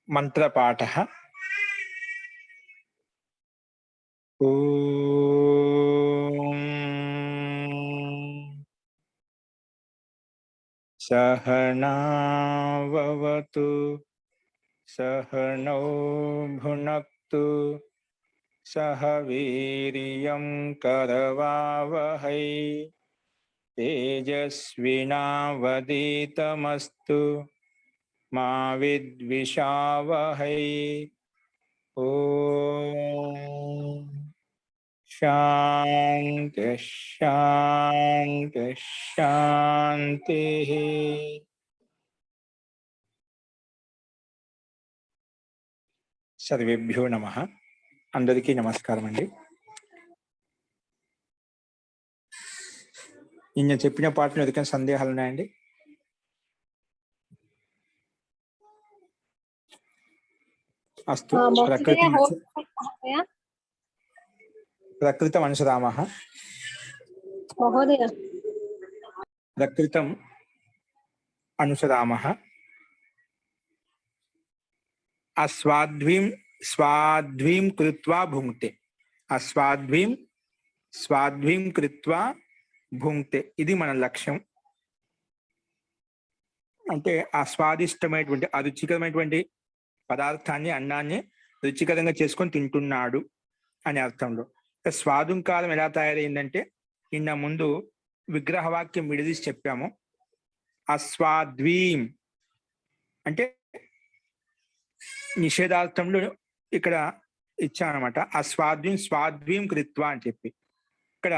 మంత్రపాఠः ఓం సహనావవతు సహనౌ భునక్తు సహ వీర్యం కరవావహై తేజస్వినావదీతమస్తు మా విద్విషావహై. ఓం శాంతి శాంతి శాంతి. సర్వేభ్యో నమః. అందరికీ నమస్కారం అండి. నిన్న చెప్పిన పాటలు ఎదుకైనా సందేహాలు ఉన్నాయండి? అస్తు. ప్రకృతం అనుసరామః. ప్రకృతం అనుసరామః. స్వాధ్వీం కృత్వా భుంక్తే. స్వాధ్వీం కృత్వా భుంక్తే. ఇది మన లక్ష్యం. అంటే స్వాదిష్టమైనటువంటి రుచికరమైనటువంటి పదార్థాన్ని, అన్నాన్ని రుచికరంగా చేసుకొని తింటున్నాడు అనే అర్థంలో. స్వాదుంకారం ఎలా తయారైందంటే నిన్న ముందు విగ్రహవాక్యం విడదీసి చెప్పాము. అస్వాద్వీం అంటే నిషేధార్థంలో ఇక్కడ ఇచ్చామన్నమాట. స్వాద్వీం కృత్వా అని చెప్పి ఇక్కడ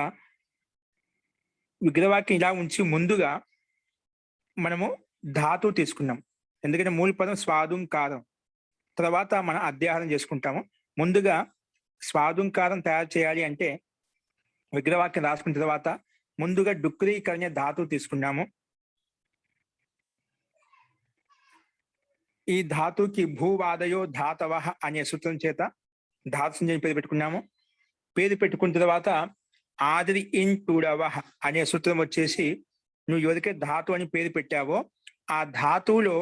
విగ్రహవాక్యం ఇలా ఉంచి ముందుగా మనము ధాతు తీసుకున్నాం. ఎందుకంటే మూల పదం స్వాదుంకారం, తర్వాత మనం అధ్యాహారం చేసుకుంటాము. ముందుగా స్వాదుంకారం తయారు చేయాలి అంటే విగ్రహవాక్యం రాసుకున్న తర్వాత ముందుగా డుక్రీకరణ ధాతువు తీసుకున్నాము. ఈ ధాతుకి భూవాదయో ధాతవ అనే సూత్రం చేత ధాతు సంజ్ఞని పేరు పెట్టుకున్నాము. పేరు పెట్టుకున్న తర్వాత ఆదిరి ఇన్ టూడవ అనే సూత్రం వచ్చేసి నువ్వు ఎవరికైతే ధాతు అని పేరు పెట్టావో ఆ ధాతువులో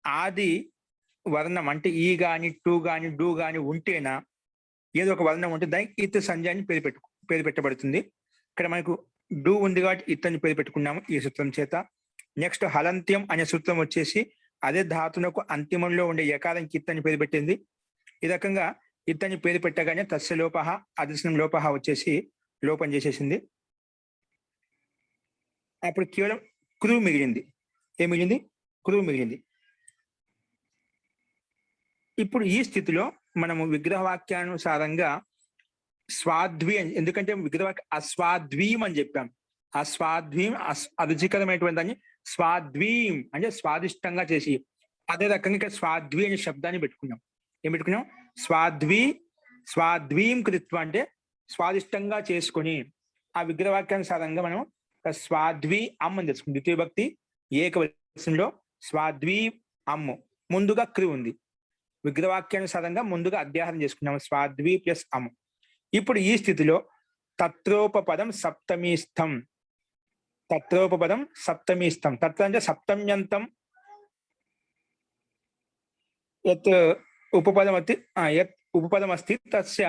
ఆది వర్ణం అంటే ఈ గాని టూ గాని డూ గాని ఉంటేనా ఏదో ఒక వర్ణం ఉంటే దానికి ఇత్ సంజ్ఞ అని పేరు పెట్టబడుతుంది. ఇక్కడ మనకు డూ ఉంది కాబట్టి ఇత్ అని పేరు పెట్టుకున్నాము ఈ సూత్రం చేత. నెక్స్ట్ హలంత్యం అనే సూత్రం వచ్చేసి అదే ధాతునకు అంతిమంలో ఉండే యకారానికి ఇత్ అని పేరు పెట్టింది. ఈ రకంగా ఇత్ అని పేరు పెట్టగానే తస్య లోప అదర్శనం లోప వచ్చేసి లోపం చేసేసింది. అప్పుడు కేవలం క్రూ మిగిలింది. ఏం మిగిలింది? క్రూ మిగిలింది. ఇప్పుడు ఈ స్థితిలో మనము విగ్రహవాక్యానుసారంగా ఎందుకంటే విగ్రహవాక్య అస్వాద్వీం అని చెప్పాం. అస్వాద్వీం అరుచికరమైనటువంటి దాన్ని స్వాద్వీం అంటే స్వాదిష్టంగా చేసి, అదే రకంగా ఇక్కడ స్వాద్వీ అనే శబ్దాన్ని పెట్టుకున్నాం. ఏం పెట్టుకున్నాం? స్వాద్వీం కృత్వ అంటే స్వాదిష్టంగా చేసుకొని ఆ విగ్రహవాక్యానుసారంగా మనం స్వాద్వీ అమ్మ అని తెలుసుకుంది. ద్వితీయ భక్తి ఏకవచనంలో స్వాద్వీ అమ్ము ముందుగా క్రి ఉంది. విగ్రహవాక్యానుసారంగా ముందుగా అధ్యాహారం చేసుకున్నాము స్వాద్వీ ప్లస్ అమ్ము. ఇప్పుడు ఈ స్థితిలో తత్రోపపదం సప్తమీస్థం. తత్రోపపదం సప్తమీస్థం. తత్ర అంటే సప్తమ్యంతం. యత్ ఉపపదం అస్తి తస్య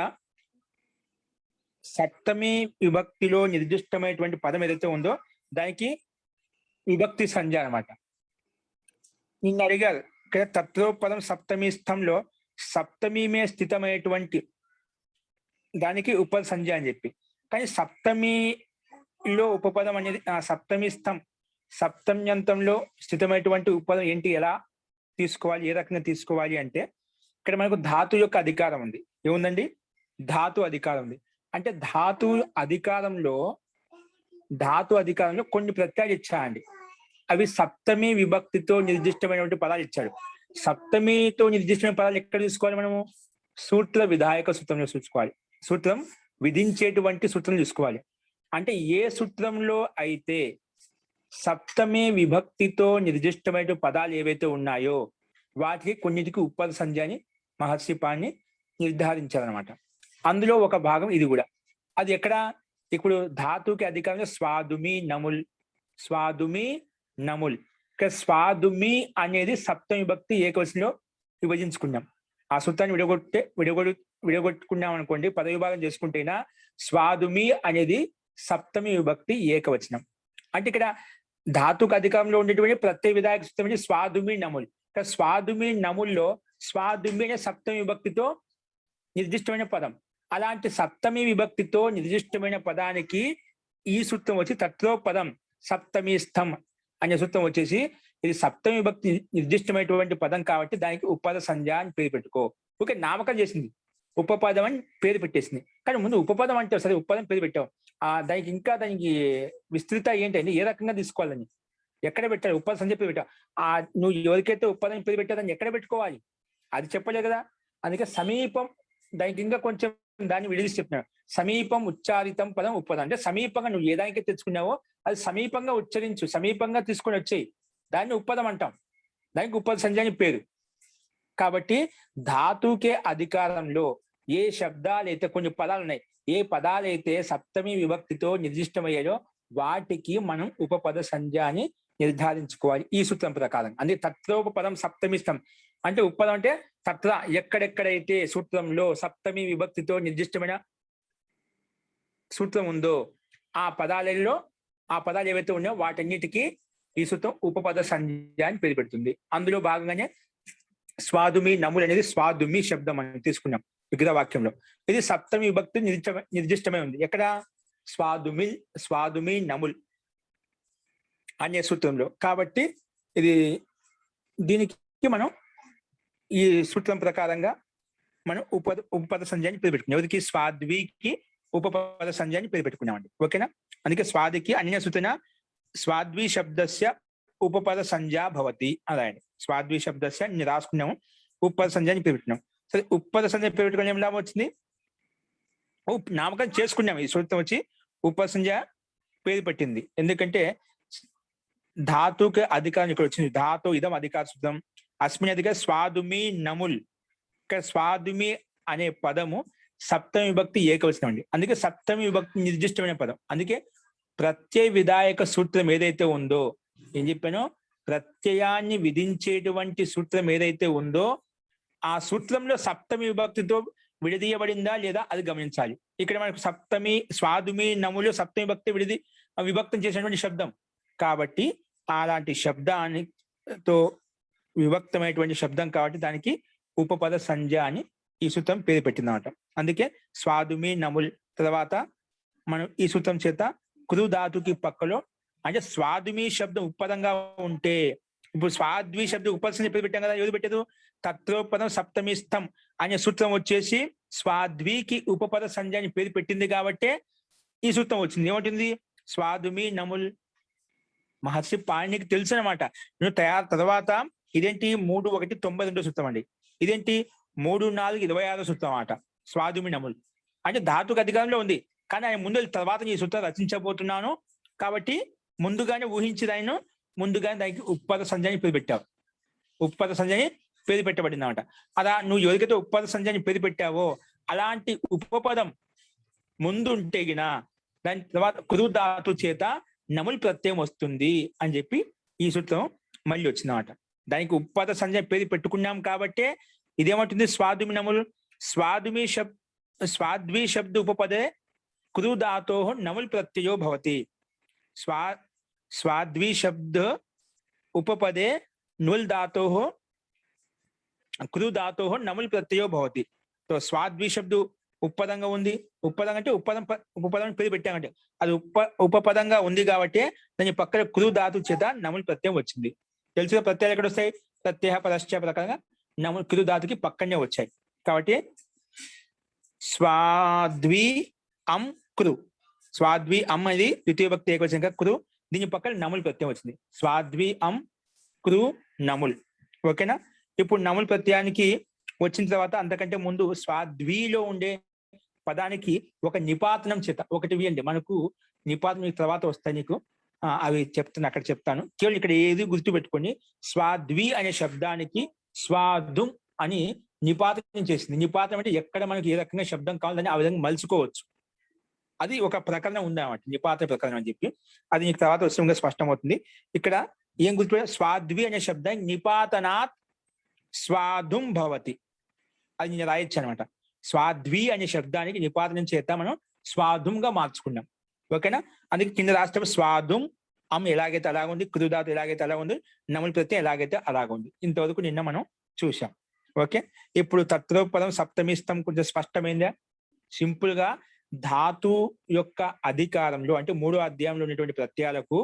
సప్తమి విభక్తిలో నిర్దిష్టమైనటువంటి పదం ఏదైతే ఉందో దానికి విభక్తి సంజ్ఞ అనమాట. నిన్న అడిగారు ఇక్కడ తత్రోపదం సప్తమి స్థంలో సప్తమీమే స్థితమైనటువంటి దానికి ఉప సంజ్ఞ అని చెప్పి, కానీ సప్తమిలో ఉపపదం అనేది సప్తమి స్థం సప్తమ్యంతంలో స్థితమైనటువంటి ఉపపదం ఏంటి, ఎలా తీసుకోవాలి, ఏ రకంగా తీసుకోవాలి అంటే ఇక్కడ మనకు ధాతు యొక్క అధికారం ఉంది. ఏముందండి? ధాతు అధికారం ఉంది. అంటే ధాతు అధికారంలో కొన్ని ప్రత్యయాలు ఇచ్చాయండి. అవి సప్తమి విభక్తితో నిర్దిష్టమైనటువంటి పదాలు ఇచ్చాడు. సప్తమితో నిర్దిష్టమైన పదాలు ఎక్కడ తీసుకోవాలి? మనము సూత్ర విధాయక సూత్రంలో చూసుకోవాలి. సూత్రం విధించేటువంటి సూత్రం చూసుకోవాలి. అంటే ఏ సూత్రంలో అయితే సప్తమి విభక్తితో నిర్దిష్టమైన పదాలు ఏవైతే ఉన్నాయో వాటికి కొన్నిటికి ఉపపద సంజ్ఞ అని మహర్షి పాణి నిర్ధారించారనమాట. అందులో ఒక భాగం ఇది కూడా. అది ఎక్కడ? ఇప్పుడు ధాతుకి అధికారంగా స్వాదుమి నముల్. ఇక్కడ స్వాదుమి అనేది సప్తమి విభక్తి ఏకవచనంలో విభజించుకున్నాం. ఆ సూత్రాన్ని విడగొట్టుకున్నాం అనుకోండి, పద విభాగం చేసుకుంటేనా స్వాదుమి అనేది సప్తమి విభక్తి ఏకవచనం. అంటే ఇక్కడ ధాతుకు అధికంలో ఉండేటువంటి ప్రత్యయ విధాయక సూత్రం అంటే స్వాదుమి నముల్. ఇక్కడ స్వాదుమి నముల్లో స్వాదుమి అనే సప్తమి విభక్తితో నిర్దిష్టమైన పదం. అలాంటి సప్తమి విభక్తితో నిర్దిష్టమైన పదానికి ఈ సూత్రం వచ్చి తత్వ పదం సప్తమి స్థం అనే సూత్రం వచ్చేసి ఇది సప్తమి విభక్తి నిర్దిష్టమైనటువంటి పదం కాబట్టి దానికి ఉపపద సంజ్ఞ అని పేరు పెట్టుకో. ఓకే, నామకం చేసింది, ఉపపదం అని పేరు పెట్టేసింది. కానీ ముందు ఉపపదం అంటే సరే ఉపపదం పేరు పెట్టావు, దానికి విస్తృత ఏంటంటే ఏ రకంగా తీసుకోవాలని ఎక్కడ పెట్టాలి, ఉపపద సంజ్ఞ పేరు పెట్టావు. నువ్వు ఎవరికైతే ఉపపదం పేరు పెట్టావు దాన్ని ఎక్కడ పెట్టుకోవాలి అది చెప్పలేదు కదా. అందుకే సమీపం దానికి ఇంకా కొంచెం దాన్ని విడిచి చెప్తున్నాడు. సమీపం ఉచ్చారితం పదం ఉపపదం అంటే సమీపంగా నువ్వు ఏ దానికి తెచ్చుకున్నావో అది సమీపంగా ఉచ్చరించు, సమీపంగా తీసుకొని వచ్చేయి, దాన్ని ఉపపదం అంటాం. దానికి ఉపపద సంజ్ఞ అని పేరు. కాబట్టి ధాతుకే అధికారంలో ఏ శబ్దాలు అయితే కొన్ని పదాలు ఉన్నాయి, ఏ పదాలైతే సప్తమి విభక్తితో నిర్దిష్టమయ్యాయో వాటికి మనం ఉపపద సంజ్ఞ అని నిర్ధారించుకోవాలి ఈ సూత్రం ప్రకారం. అందుకే తత్రోపపదం సప్తమిష్టం అంటే ఉపపదం అంటే తత్ర ఎక్కడెక్కడైతే సూత్రంలో సప్తమి విభక్తితో నిర్దిష్టమైన సూత్రం ఉందో ఆ పదాలలో ఆ పదాలు ఏవైతే ఉన్నాయో వాటన్నిటికీ ఈ సూత్రం ఉపపద సంజ్ఞ అని పేరు పెడుతుంది. అందులో భాగంగానే స్వాదుమి నములు అనేది స్వాదుమి శబ్దం అని తీసుకున్నాం విగ్రహ వాక్యంలో. ఇది సప్తమి విభక్తి నిర్దిష్టమై ఉంది. ఎక్కడ స్వాదుమి నముల్ అనే సూత్రంలో. కాబట్టి దీనికి మనం ఈ సూత్రం ప్రకారంగా మనం ఉపపద సంజ్ఞ అని పేరు పెట్టుకున్నాం. ఎవరికి స్వాద్వికి ఉపపద సంజ్ఞ అని పేరు పెట్టుకున్నామండి. ఓకేనా. అందుకే స్వాదికి అన్య సూచన స్వాద్వి శబ్దస్య ఉపపద సంజ్ఞ భవతి అదాయండి. స్వాద్వి శబ్దస్య రాసుకున్నాము, ఉపపద సంజ్ఞ అని పేరు పెట్టినాం. సరే, ఉపపద సంజ్ఞ పేరు పెట్టుకుని ఏం లాభం వచ్చింది, నామకం చేసుకున్నాము. ఈ సూత్రం వచ్చి ఉపపద సంజ్ఞ పేరు పెట్టింది. ఎందుకంటే ధాతుకి అధికారం ఇక్కడ వచ్చింది. ధాతు ఇదం అధికార సూత్రం అస్మిన్ అధికార స్వాదుమి నముల్. ఇక్కడ స్వాదుమి అనే పదము సప్తమి విభక్తి ఏకవచనం అండి. అందుకే సప్తమి విభక్తి నిర్దిష్టమైన పదం. అందుకే ప్రత్యయ విధాయక సూత్రం ఏదైతే ఉందో, ఏం చెప్పానో, ప్రత్యయాన్ని విధించేటువంటి సూత్రం ఏదైతే ఉందో ఆ సూత్రంలో సప్తమి విభక్తితో విడదీయబడిందా లేదా అది గమనించాలి. ఇక్కడ మనకు సప్తమి స్వాదుమి నములు సప్తమి విభక్తి విభక్తం చేసినటువంటి శబ్దం కాబట్టి అలాంటి శబ్దానితో విభక్తమైనటువంటి శబ్దం కాబట్టి దానికి ఉపపద సంజ్ఞ అని ఈ సూత్రం పేరు పెట్టిందన్నమాట. అందుకే స్వాదుమి నముల్ తర్వాత మనం ఈ సూత్రం చేత కృ ధాతుకి పక్కలో అంటే స్వాదుమి శబ్దం ఉపపదంగా ఉంటే, ఇప్పుడు స్వాద్వి శబ్దం ఉపపద సంజ్ఞ పేరు పెట్టాం కదా, ఏది పెట్టదు తత్రోపదం సప్తమి స్థం అనే సూత్రం వచ్చేసి స్వాద్వికి ఉపపద సంజ్ఞ అని పేరు పెట్టింది కాబట్టి ఈ సూత్రం వచ్చింది. ఏమంటుంది స్వాదుమి నముల్. మహర్షి పాణినికి తెలుసు అనమాట. నేను తర్వాత ఇదేంటి 3:1:92 సూత్రం అండి. ఇదేంటి 3:4:26 సూత్రం అన్నమాట. స్వాదుమి నముల్ అంటే ధాతుకు అధికారంలో ఉంది, కానీ ఆయన ముందు తర్వాత ఈ సూత్రం రచించబోతున్నాను కాబట్టి ముందుగానే ఊహించి ముందుగానే దానికి ఉపపద సంజ్ఞని పేరు పెట్టావు. ఉపపద సంజ్ఞని పేరు పెట్టబడింది అనమాట. అలా నువ్వు ఎవరికైతే ఉపపద సంజ్ఞని పేరు పెట్టావో అలాంటి ఉపపదం ముందు ఉంటే గిన దాని తర్వాత కురు ధాతు చేత నముల్ ప్రత్యయం వస్తుంది అని చెప్పి ఈ సూత్రం మళ్ళీ వచ్చిందన్నమాట. దానికి ఉపపద సంజ్ఞ పేరు పెట్టుకున్నాం కాబట్టి ఇదేమంటుంది స్వాదుమి నముల్. స్వాద్వి శబ్ద ఉపపదే కురు ధాతో నముల్ ప్రత్యయో భవతి. స్వాద్వి శబ్ద ఉపపదే నుల్ ధాతో కురు ధాతో నముల్ ప్రత్యయో భవతి. సో స్వాద్వి శబ్ద ఉపపదంగా ఉంది. ఉపపదం అంటే ఉపపదం పేరు పెట్టామంటే అది ఉపపదంగా ఉంది కాబట్టి దాని పక్కన కురు ధాతు చేత నముల్ ప్రత్యయం వచ్చింది. తెలుసుగా ప్రత్యయాలు ఎక్కడ వస్తాయి, ప్రత్యయ పదశ్చ ప్రకారంగా నముల్ కురు ధాతుకి పక్కనే వచ్చాయి. కాబట్టి స్వాద్వి అం కురు, స్వాద్వి అం అనేది ద్వితీయ భక్తి ఏకవచనంగా కురు, దీని పక్కన నముల్ ప్రత్యయం వచ్చింది. స్వాద్వి అం కురు నముల్. ఓకేనా. ఇప్పుడు నముల్ ప్రత్యయానికి వచ్చిన తర్వాత అంతకంటే ముందు స్వాద్విలో ఉండే పదానికి ఒక నిపాతనం చేత ఒకటి అండి. మనకు నిపాతనం తర్వాత వస్తాయి నీకు, అవి చెప్తాను, అక్కడ చెప్తాను. కేవలం ఇక్కడ ఏది గుర్తుపెట్టుకొని స్వాద్వి అనే శబ్దానికి స్వాదుం అని నిపాతనం చేసింది. నిపాతనం అంటే ఎక్కడ మనకి ఏ రకంగా శబ్దం కావాలని ఆ విధంగా మలుచుకోవచ్చు. అది ఒక ప్రకరణం ఉంది అన్నమాట, నిపాత ప్రకరణం అని చెప్పి. అది నీకు తర్వాత వస్తుండగా స్పష్టమవుతుంది. ఇక్కడ ఏం గుర్తు, స్వాద్వి అనే శబ్దాన్ని నిపాతనాత్ స్వాధుం భవతి. అది నేను రాయొచ్చు అనమాట. స్వాధ్వి అనే శబ్దానికి నిపాతనం చేత మనం స్వాధుంగా మార్చుకున్నాం. ఓకేనా? అందుకే కింద రాష్ట్రం స్వాధుం అమ్ ఎలాగైతే అలాగ ఉంది, కృదాతు ఎలాగైతే అలా ఉంది, నములు ప్రత్యయం ఎలాగైతే అలాగ ఉంది. ఇంతవరకు నిన్న మనం చూసాం. ఓకే, ఇప్పుడు తత్రోపదం సప్తమిస్తం కొంచెం స్పష్టమైందా? సింపుల్ గా ధాతు యొక్క అధికారంలో అంటే 3వ అధ్యాయంలో ఉన్నటువంటి ప్రత్యయాలకు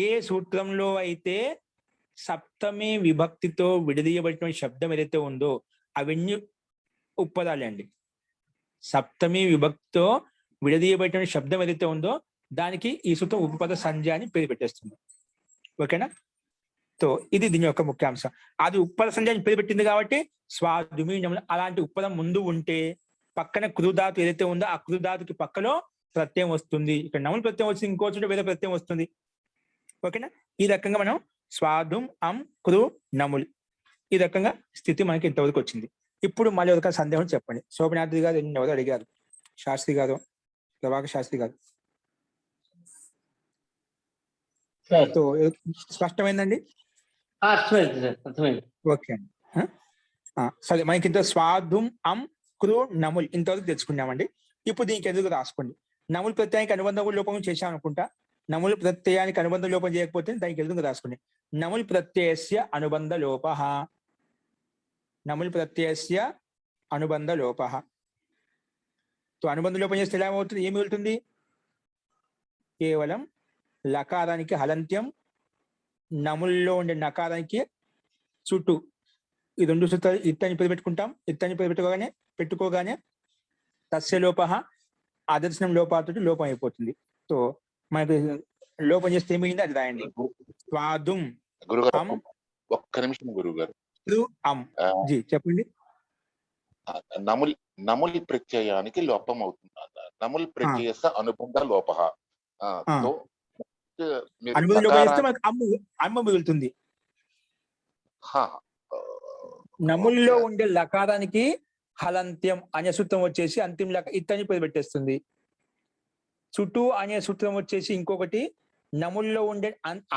ఏ సూత్రంలో అయితే సప్తమి విభక్తితో విడదీయబడిన శబ్దం ఏదైతే ఉందో అవన్నీ ఉపపదాలే అండి. సప్తమి విభక్తితో విడదీయబడిన శబ్దం ఏదైతే ఉందో దానికి ఈ సూత్రం ఉపపద సంజ్ఞ అని పేరు పెట్టేస్తుంది. ఓకేనా? సో ఇది దీని యొక్క ముఖ్యాంశం. అది ఉపపద సంజ్ఞ అని పేరు పెట్టింది కాబట్టి స్వాధుమి నములు. అలాంటి ఉపపదం ముందు ఉంటే పక్కన కృధాతు ఏదైతే ఉందో ఆ కృధాతుకి పక్కలో ప్రత్యయం వస్తుంది. ఇక్కడ నములు ప్రత్యయం వచ్చింది, ఇంకో చోట వేరే ప్రత్యయం వస్తుంది. ఓకేనా? ఈ రకంగా మనం స్వాధుం అం కృ నముల్ ఈ రకంగా స్థితి మనకి ఇంతవరకు వచ్చింది. ఇప్పుడు మళ్ళీ ఒక సందేహం చెప్పండి. శోభనాద్రి గారు ఎవరు అడిగారు? శాస్త్రి గారు, ప్రభాకర్ శాస్త్రి గారు. స్పష్టమైందండి? ఓకే అండి. సరే, మనకి ఇంత స్వాధుం అం కృ నముల్ ఇంతవరకు తెచ్చుకున్నామండి. ఇప్పుడు దీనికి ఎదురు రాసుకోండి. నముల్ ప్రత్యయానికి అనుబంధం లోపం చేశాం అనుకుంటా. నముల్ ప్రత్యయానికి అనుబంధ లోపం చేయకపోతే దానికి ఎదురుగా రాసుకోండి. నముల్ ప్రత్యయస్య అనుబంధ లోప. నముల్ ప్రత్యయస్య అనుబంధ లోప. అనుబంధ లోపం చేస్తే ఎలా అవుతుంది? ఏమి వెళ్తుంది? కేవలం లకారానికి హలంత్యం, నముల్లో ఉండే నకారానికి చుట్టూ ఈ 2 సూత్రాలు ఇత్తని పేరు పెట్టుకుంటాం. ఇత్తని పేరు పెట్టుకోగానే తస్య లోప ఆదర్శనం లోపాతో లోపం అయిపోతుంది. సో మనకి లోపం చేస్తే ఏమైంది అది రాయండి. స్వాధుం ఒక్క నిమిషం గురువు గారు. జీ చెప్పండి. నముల్ ప్రత్యయానికి లోపం అవుతుంది. నముల్ ప్రత్యయస్య అనుబంధ లోప. అనుబంధ లోపం చేస్తే మనకు అమ్మ మిగులుతుంది. నముల్లో ఉండే లకారానికి హలంత్యం అనే సూత్రం వచ్చేసి అంతిమ లక ఇత్తని పేరు పెట్టేస్తుంది. చుట్టూ అనే సూత్రం వచ్చేసి ఇంకొకటి నముల్లో ఉండే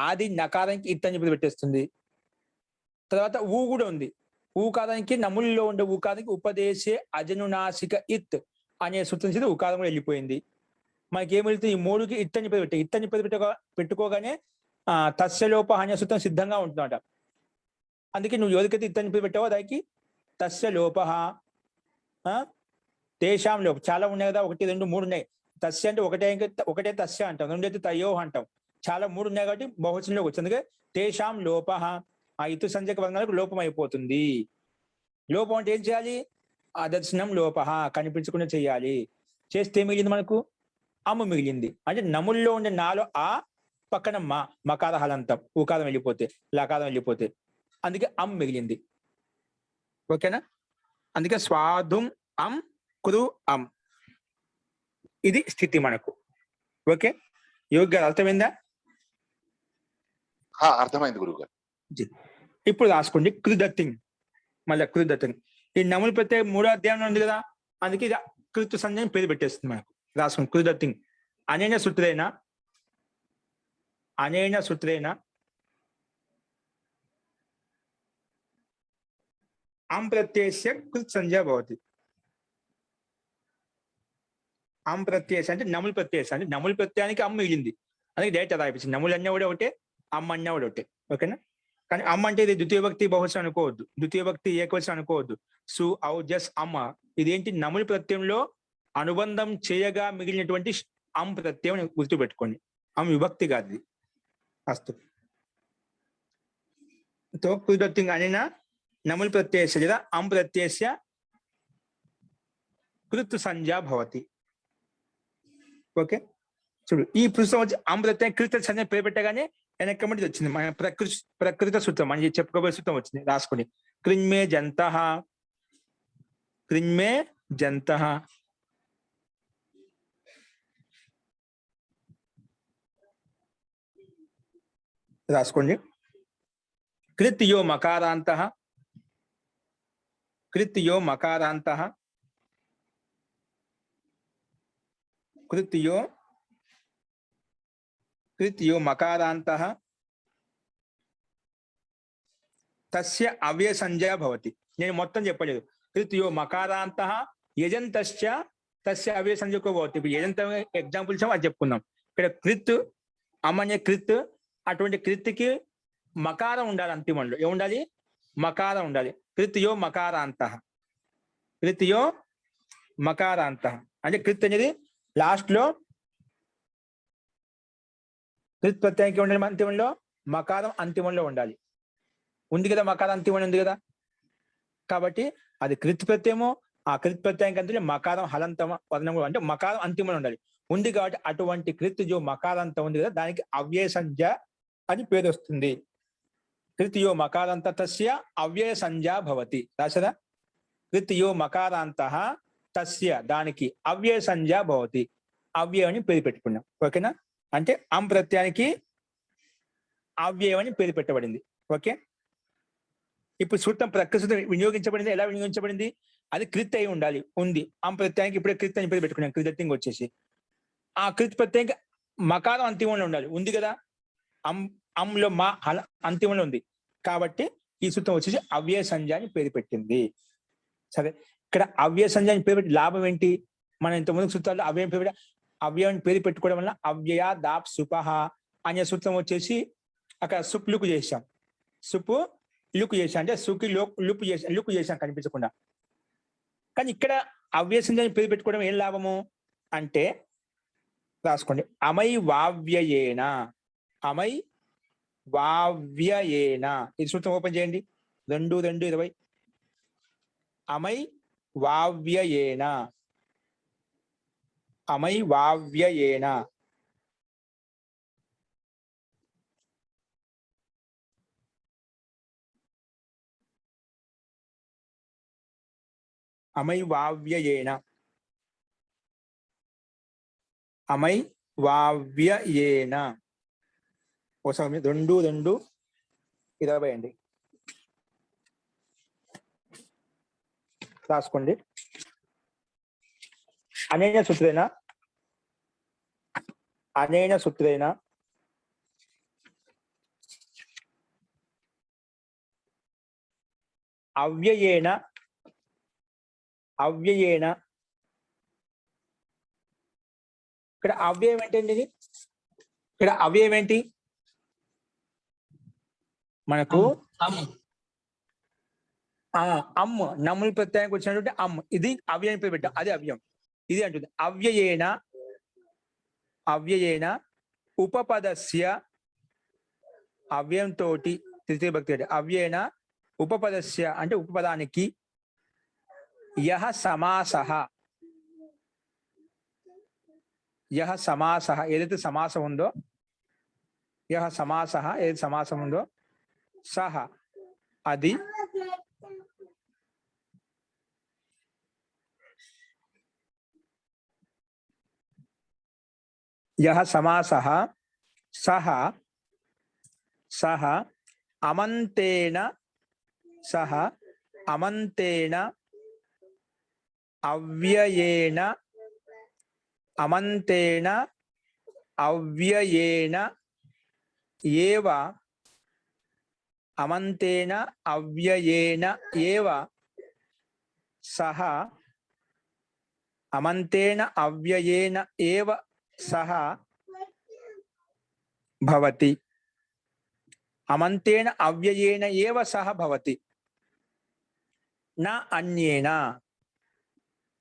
ఆది నకారానికి ఇత్తని పేరు పెట్టేస్తుంది. తర్వాత ఊ కూడా ఉంది. ఊకారానికి నముల్లో ఉండే ఊకారానికి ఉపదేశే అజనునాసిక ఇత్ అనే సూత్రం చేసి ఊకారం కూడా వెళ్ళిపోయింది. మనకి ఏం వెళ్తుంది? ఈ 3కి ఇత్తని పేరు పెట్టే. ఇత్తని పేరు పెట్టుకోగానే తస్యలోప అనే సూత్రం సిద్ధంగా ఉంటుందట. అందుకే నువ్వు ఎవరికైతే ఇత్తని పేరు పెట్టావో దానికి తస్య లోప, తేషాం లోప. చాలా ఉన్నాయి కదా, 1, 2, 3 ఉన్నాయి. తస్య అంటే ఒకటే తస్య అంటాం, 2 అయితే తయో అంటాం. చాలా 3 ఉన్నాయి కాబట్టి బహువచనంలోకి వచ్చింది. అందుకే తేషాం లోప, ఆ ఇతు సంజ్ఞక వర్ణాలకు లోపం అయిపోతుంది. లోపం అంటే ఏం చేయాలి? అదర్శనం లోప, కనిపించకుండా చేయాలి. చేస్తే మిగిలింది మనకు అమ్మ మిగిలింది. అంటే నముల్లో ఉండే నాలో ఆ పక్కన మకార హలంతం, ఊకారం వెళ్ళిపోతే, లకారం వెళ్ళిపోతే, అందుకే అమ్ మిగిలింది. ఓకేనా? అందుకే స్వాధుం అం కృ అం ఇది స్థితి మనకు. ఓకే, యోగ్య అర్థమైందా? అర్థమైంది గురువు గారు. ఇప్పుడు రాసుకోండి కృదత్తింగ్. మళ్ళీ కృదత్తింగ్ ఈ నములు ప్రత్యేక 3వ అధ్యాయంలో ఉంది కదా, అందుకే ఇది కృతు సంజ్ఞని పేరు పెట్టేస్తుంది మనకు. రాసుకోండి కృదత్తింగ్. అనేన సూత్రేణ అం ప్రత్యయస్య కృత్ సంజ్ఞ భవతి. అం ప్రత్యయస్ అంటే నములు ప్రత్యయస్ అంటే నములు ప్రత్యయానికి అమ్మ మిగిలింది. అందుకే డైరెక్ట్ రాయిపించింది. నములు అన్న కూడా ఒకటే, అమ్మ అన్న కూడా ఒకటే. ఓకేనా? కానీ అమ్మ అంటే ఇది ద్వితీయ భక్తి బహువచనం అనుకోవద్దు, ద్వితీయ భక్తి ఏకవచనం అనుకోవద్దు. సు ఔ జస్ అమ్మ ఇదేంటి? నములు ప్రత్యయంలో అనుబంధం చేయగా మిగిలినటువంటి అం ప్రత్యయం గుర్తుపెట్టుకోండి. అం విభక్తి కాదు ఇది. అస్తు తో కృదత్తింగ్ అనేన నముల్ ప్రత్యయస్య లేదా అం ప్రత్యయస్య కృత్ సంజ్ఞా భవతి. ఓకే, చూడు ఈ పుస్తకం వచ్చి అం ప్రత్యయం కృత సంజ్ఞ పేరు పెట్టగానే వెనకమ్మటి వచ్చింది మన ప్రకృత సూత్రం, మనం చెప్పుకోబోయే సూత్రం వచ్చింది. రాసుకోండి. కృన్మే జంతః రాసుకోండి. కృత్యో మకారాంతః కృత్యో మకారాంతః తస్య అవ్యయ సంజ్ఞ భవతి. నేను మొత్తం చెప్పలేదు. కృత్యో మకారాంత యజంతశ్చ తస్య అవ్యయ సంజ్ఞకో భవతి. ఇప్పుడు యజంత ఎగ్జాంపుల్స్ అది చెప్పుకుందాం. ఇక్కడ కృత్ అమన్య కృత్, అటువంటి కృత్కి మకారం ఉండాలి. అంతిమంలో ఏముండాలి? మకారం ఉండాలి. కృత్యో మకారాంత, కృత్యో మకారాంత అంటే కృత్ అనేది లాస్ట్ లో కృత్ ప్రత్యయానికి ఉండాలి. అంతిమంలో మకారం అంతిమంలో ఉండాలి. ఉంది కదా, మకారం అంతిమంలో ఉంది కదా. కాబట్టి అది కృత్ ప్రత్యయము. ఆ కృత్ ప్రత్యయానికి అంతే మకారం హలంతమ వర్ణము అంటే మకారం అంతిమంలో ఉండాలి. ఉంది కాబట్టి అటువంటి కృత్ జో మకారంత ఉంది కదా, దానికి అవ్యయ సంజ్ఞ అని పేరు వస్తుంది. కృత్యో మకారాంత తస్య అవ్యయ సంజ్ఞ భవతి. రాసరా? కృత్యో మకారాంత తస్య దానికి అవ్యయ సంజ్ఞ భవతి. అవ్యయం అని పేరు పెట్టుకున్నాం. ఓకేనా? అంటే అం ప్రత్యయానికి అవ్యయం అని పేరు పెట్టబడింది. ఓకే. ఇప్పుడు సూత్రం ప్రకృతి సూత్రం వినియోగించబడింది. ఎలా వినియోగించబడింది? అది కృత్ అయి ఉండాలి. ఉంది. అం ప్రత్యయానికి ఇప్పుడే కృత్ అని పేరు పెట్టుకున్నాం. కృత్ వచ్చేసి ఆ కృత్ ప్రత్యయానికి మకారం అంతిమంలో ఉండాలి. ఉంది కదా, అంలో మా అంతిమంలో ఉంది. కాబట్టి ఈ సూత్రం వచ్చేసి అవ్యయ సంజ్ఞ అని పేరు పెట్టింది. సరే, ఇక్కడ అవ్యయ సంజ్ఞ అని పేరు పెట్టి లాభం ఏంటి? మనం ఇంతకుముందు సూత్రాల్లో అవ్యయం పేరు అవ్యయం పేరు పెట్టుకోవడం వల్ల అవ్యయ దాప్ సుపహ అనే సూత్రం వచ్చేసి అక్కడ సుప్ లుక్ చేసాం. సుపు లుక్ చేసాం అంటే సుకి లుక్ చేసాం కనిపించకుండా. కానీ ఇక్కడ అవ్యయ సంజ్ఞ అని పేరు పెట్టుకోవడం ఏం లాభము అంటే రాసుకోండి. అమై వావ్యయేన, అమై వావ్యయేన. ఇది సూత్రం ఓపెన్ చేయండి. 2:2:20. అమై వావ్యయేన, అమై వావ్యయేన. అమై వావ్యయేన, అమై వావ్యయేన. ఒకసారి 2:2:20 అండి రాసుకోండి. అనేన సూత్రేణ, అనేన సూత్రేణ అవ్యయేన, అవ్యయేన. ఇక్కడ అవ్యయం ఏంటండి? ఇది ఇక్కడ అవ్యయం ఏంటి? మనకు అమ్ నమ్ముల ప్రత్యయానికి వచ్చినటువంటి అమ్, ఇది అవ్యయం పేరు పెట్టాం. అది అవ్యయం. ఇది అంటుంది అవ్యయేన, అవ్యయేన ఉపపదస్య, అవ్యయం తోటి తృతీయ భక్తి అంటే అవ్యయేన ఉపపదస్య అంటే ఉపపదానికి యహ సమాసః, యహ సమాసః ఏదైతే సమాసం ఉందో, యహ సమాసః ఏదైతే సమాసం ఉందో సహ అది యహ సమాసః సహ సహ అమంతేన, సహ అమంతేన అవ్యయేన, అమంతేన అవ్యయేన ఏవ, అమంతేన అవ్యయేన ఏవ సహ, అమంతేన అవ్యయేన ఏవ సహ భవతి, అమంతేన అవ్యయేన ఏవ సహ భవతి. న అన్యేన,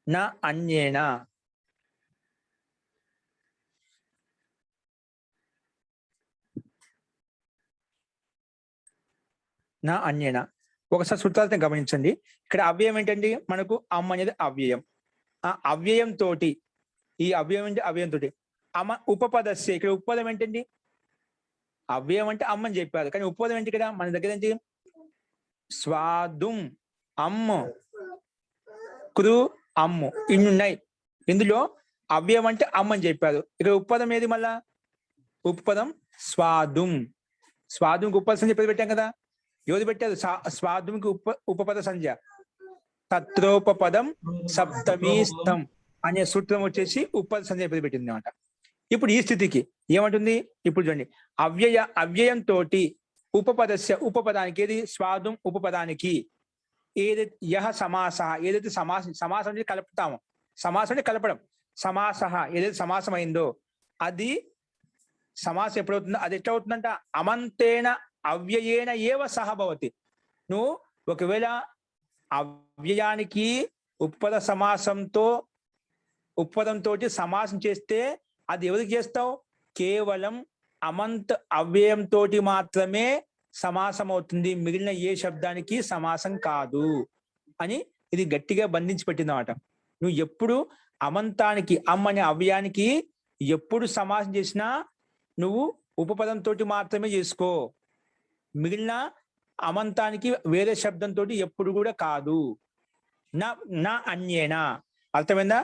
న అన్యేన. నా అన్యేన. ఒకసారి సూత్రాలను గమనించండి. ఇక్కడ అవ్యయం ఏంటండి? మనకు అమ్ అనేది అవ్యయం. ఆ అవ్యయం తోటి, ఈ అవ్యయం అంటే అవ్యయం తోటి అమ ఉపపదస్య. ఇక్కడ ఉపపదం ఏంటండి? అవ్యయం అంటే అమ్మ అని చెప్పారు, కానీ ఉపపదం ఏంటి ఇక్కడ మన దగ్గర ఏంటి? స్వాదుం అమ్మ, కృ అమ్ము, ఇన్ని ఉన్నాయి. ఇందులో అవ్యయం అంటే అమ్మ అని చెప్పారు. ఇక్కడ ఉపపదం ఏది? మళ్ళా ఉపపదం స్వాదుం. స్వాదుంకి ఉపపద సంజ్ఞ పేరు పెట్టాం కదా. ఎవరు పెట్టారు? స్వాదుంకి ఉపపద సంజ్ఞ తత్రోపపదం సప్తమీస్థం అనే సూత్రం వచ్చేసి ఉపపద సంజ్ఞ పేరు పెట్టింది అనమాట. ఇప్పుడు ఈ స్థితికి ఏమంటుంది? ఇప్పుడు చూడండి, అవ్యయం తోటి ఉపపదస్య ఉపపదానికి ఏది స్వాదుం ఉపపదానికి ఏదైతే యహ సమాస ఏదైతే సమాసం అనేది కలుపుతామో సమాసం అంటే కలపడం సమాస ఏదైతే సమాసం అయిందో అది సమాసం ఎప్పుడవుతుందో అది ఎట్లా అవుతుందంట అమంతేన అవ్యయేన ఏవ సహ భవతి. నువ్వు ఒకవేళ అవ్యయానికి ఉపపద సమాసంతో ఉపపదంతో సమాసం చేస్తే అది ఎవరికి చేస్తావు కేవలం అమంత అవ్యయంతో మాత్రమే సమాసం అవుతుంది, మిగిలిన ఏ శబ్దానికి సమాసం కాదు అని ఇది గట్టిగా బంధించి పెట్టిందన్నమాట. నువ్వు ఎప్పుడు అమంతానికి అమ్ అనే అవ్యయానికి ఎప్పుడు సమాసం చేసినా నువ్వు ఉపపదంతో మాత్రమే చేసుకో, మిగిలిన అమంతానికి వేరే శబ్దంతో ఎప్పుడు కూడా కాదు. నా అన్యేనా అర్థమైందా?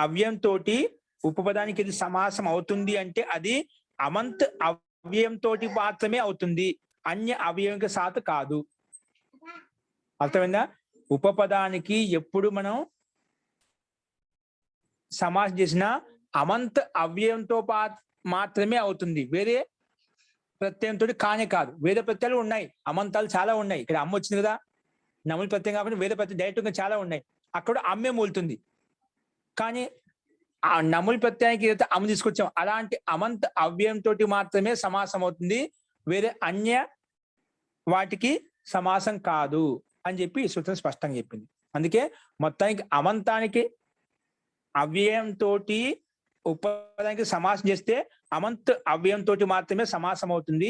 అవ్యయంతో ఉపపదానికి ఇది సమాసం అవుతుంది అంటే అది అమంత్ అవ్యయంతో మాత్రమే అవుతుంది, అన్య అవ్యయంకి సాత్ కాదు. అర్థమైందా? ఉపపదానికి ఎప్పుడు మనం సమాసం చేసిన అమంత్ అవ్యయంతో మాత్రమే అవుతుంది, వేరే ప్రత్యయంతో కానే కాదు. వేరే ప్రత్యయాలు ఉన్నాయి, అమంతాలు చాలా ఉన్నాయి. ఇక్కడ అమ్మ వచ్చింది కదా, నములు ప్రత్యయం కాకుండా వేరే ప్రత్యయం డైరెక్ట్గా చాలా ఉన్నాయి, అక్కడ అమ్మే మూలుతుంది. కానీ ఆ నములు ప్రత్యయానికి ఏదైతే అమ్మ తీసుకొచ్చాం అలాంటి అమంత అవ్యయంతో మాత్రమే సమాసం అవుతుంది, వేరే అన్య వాటికి సమాసం కాదు అని చెప్పి ఈ సూత్రం స్పష్టంగా చెప్పింది. అందుకే మొత్తానికి అమంతానికి అవ్యయంతో ఉపపదానికి సమాసం చేస్తే అమంత్ అవ్యయంతో మాత్రమే సమాసం అవుతుంది,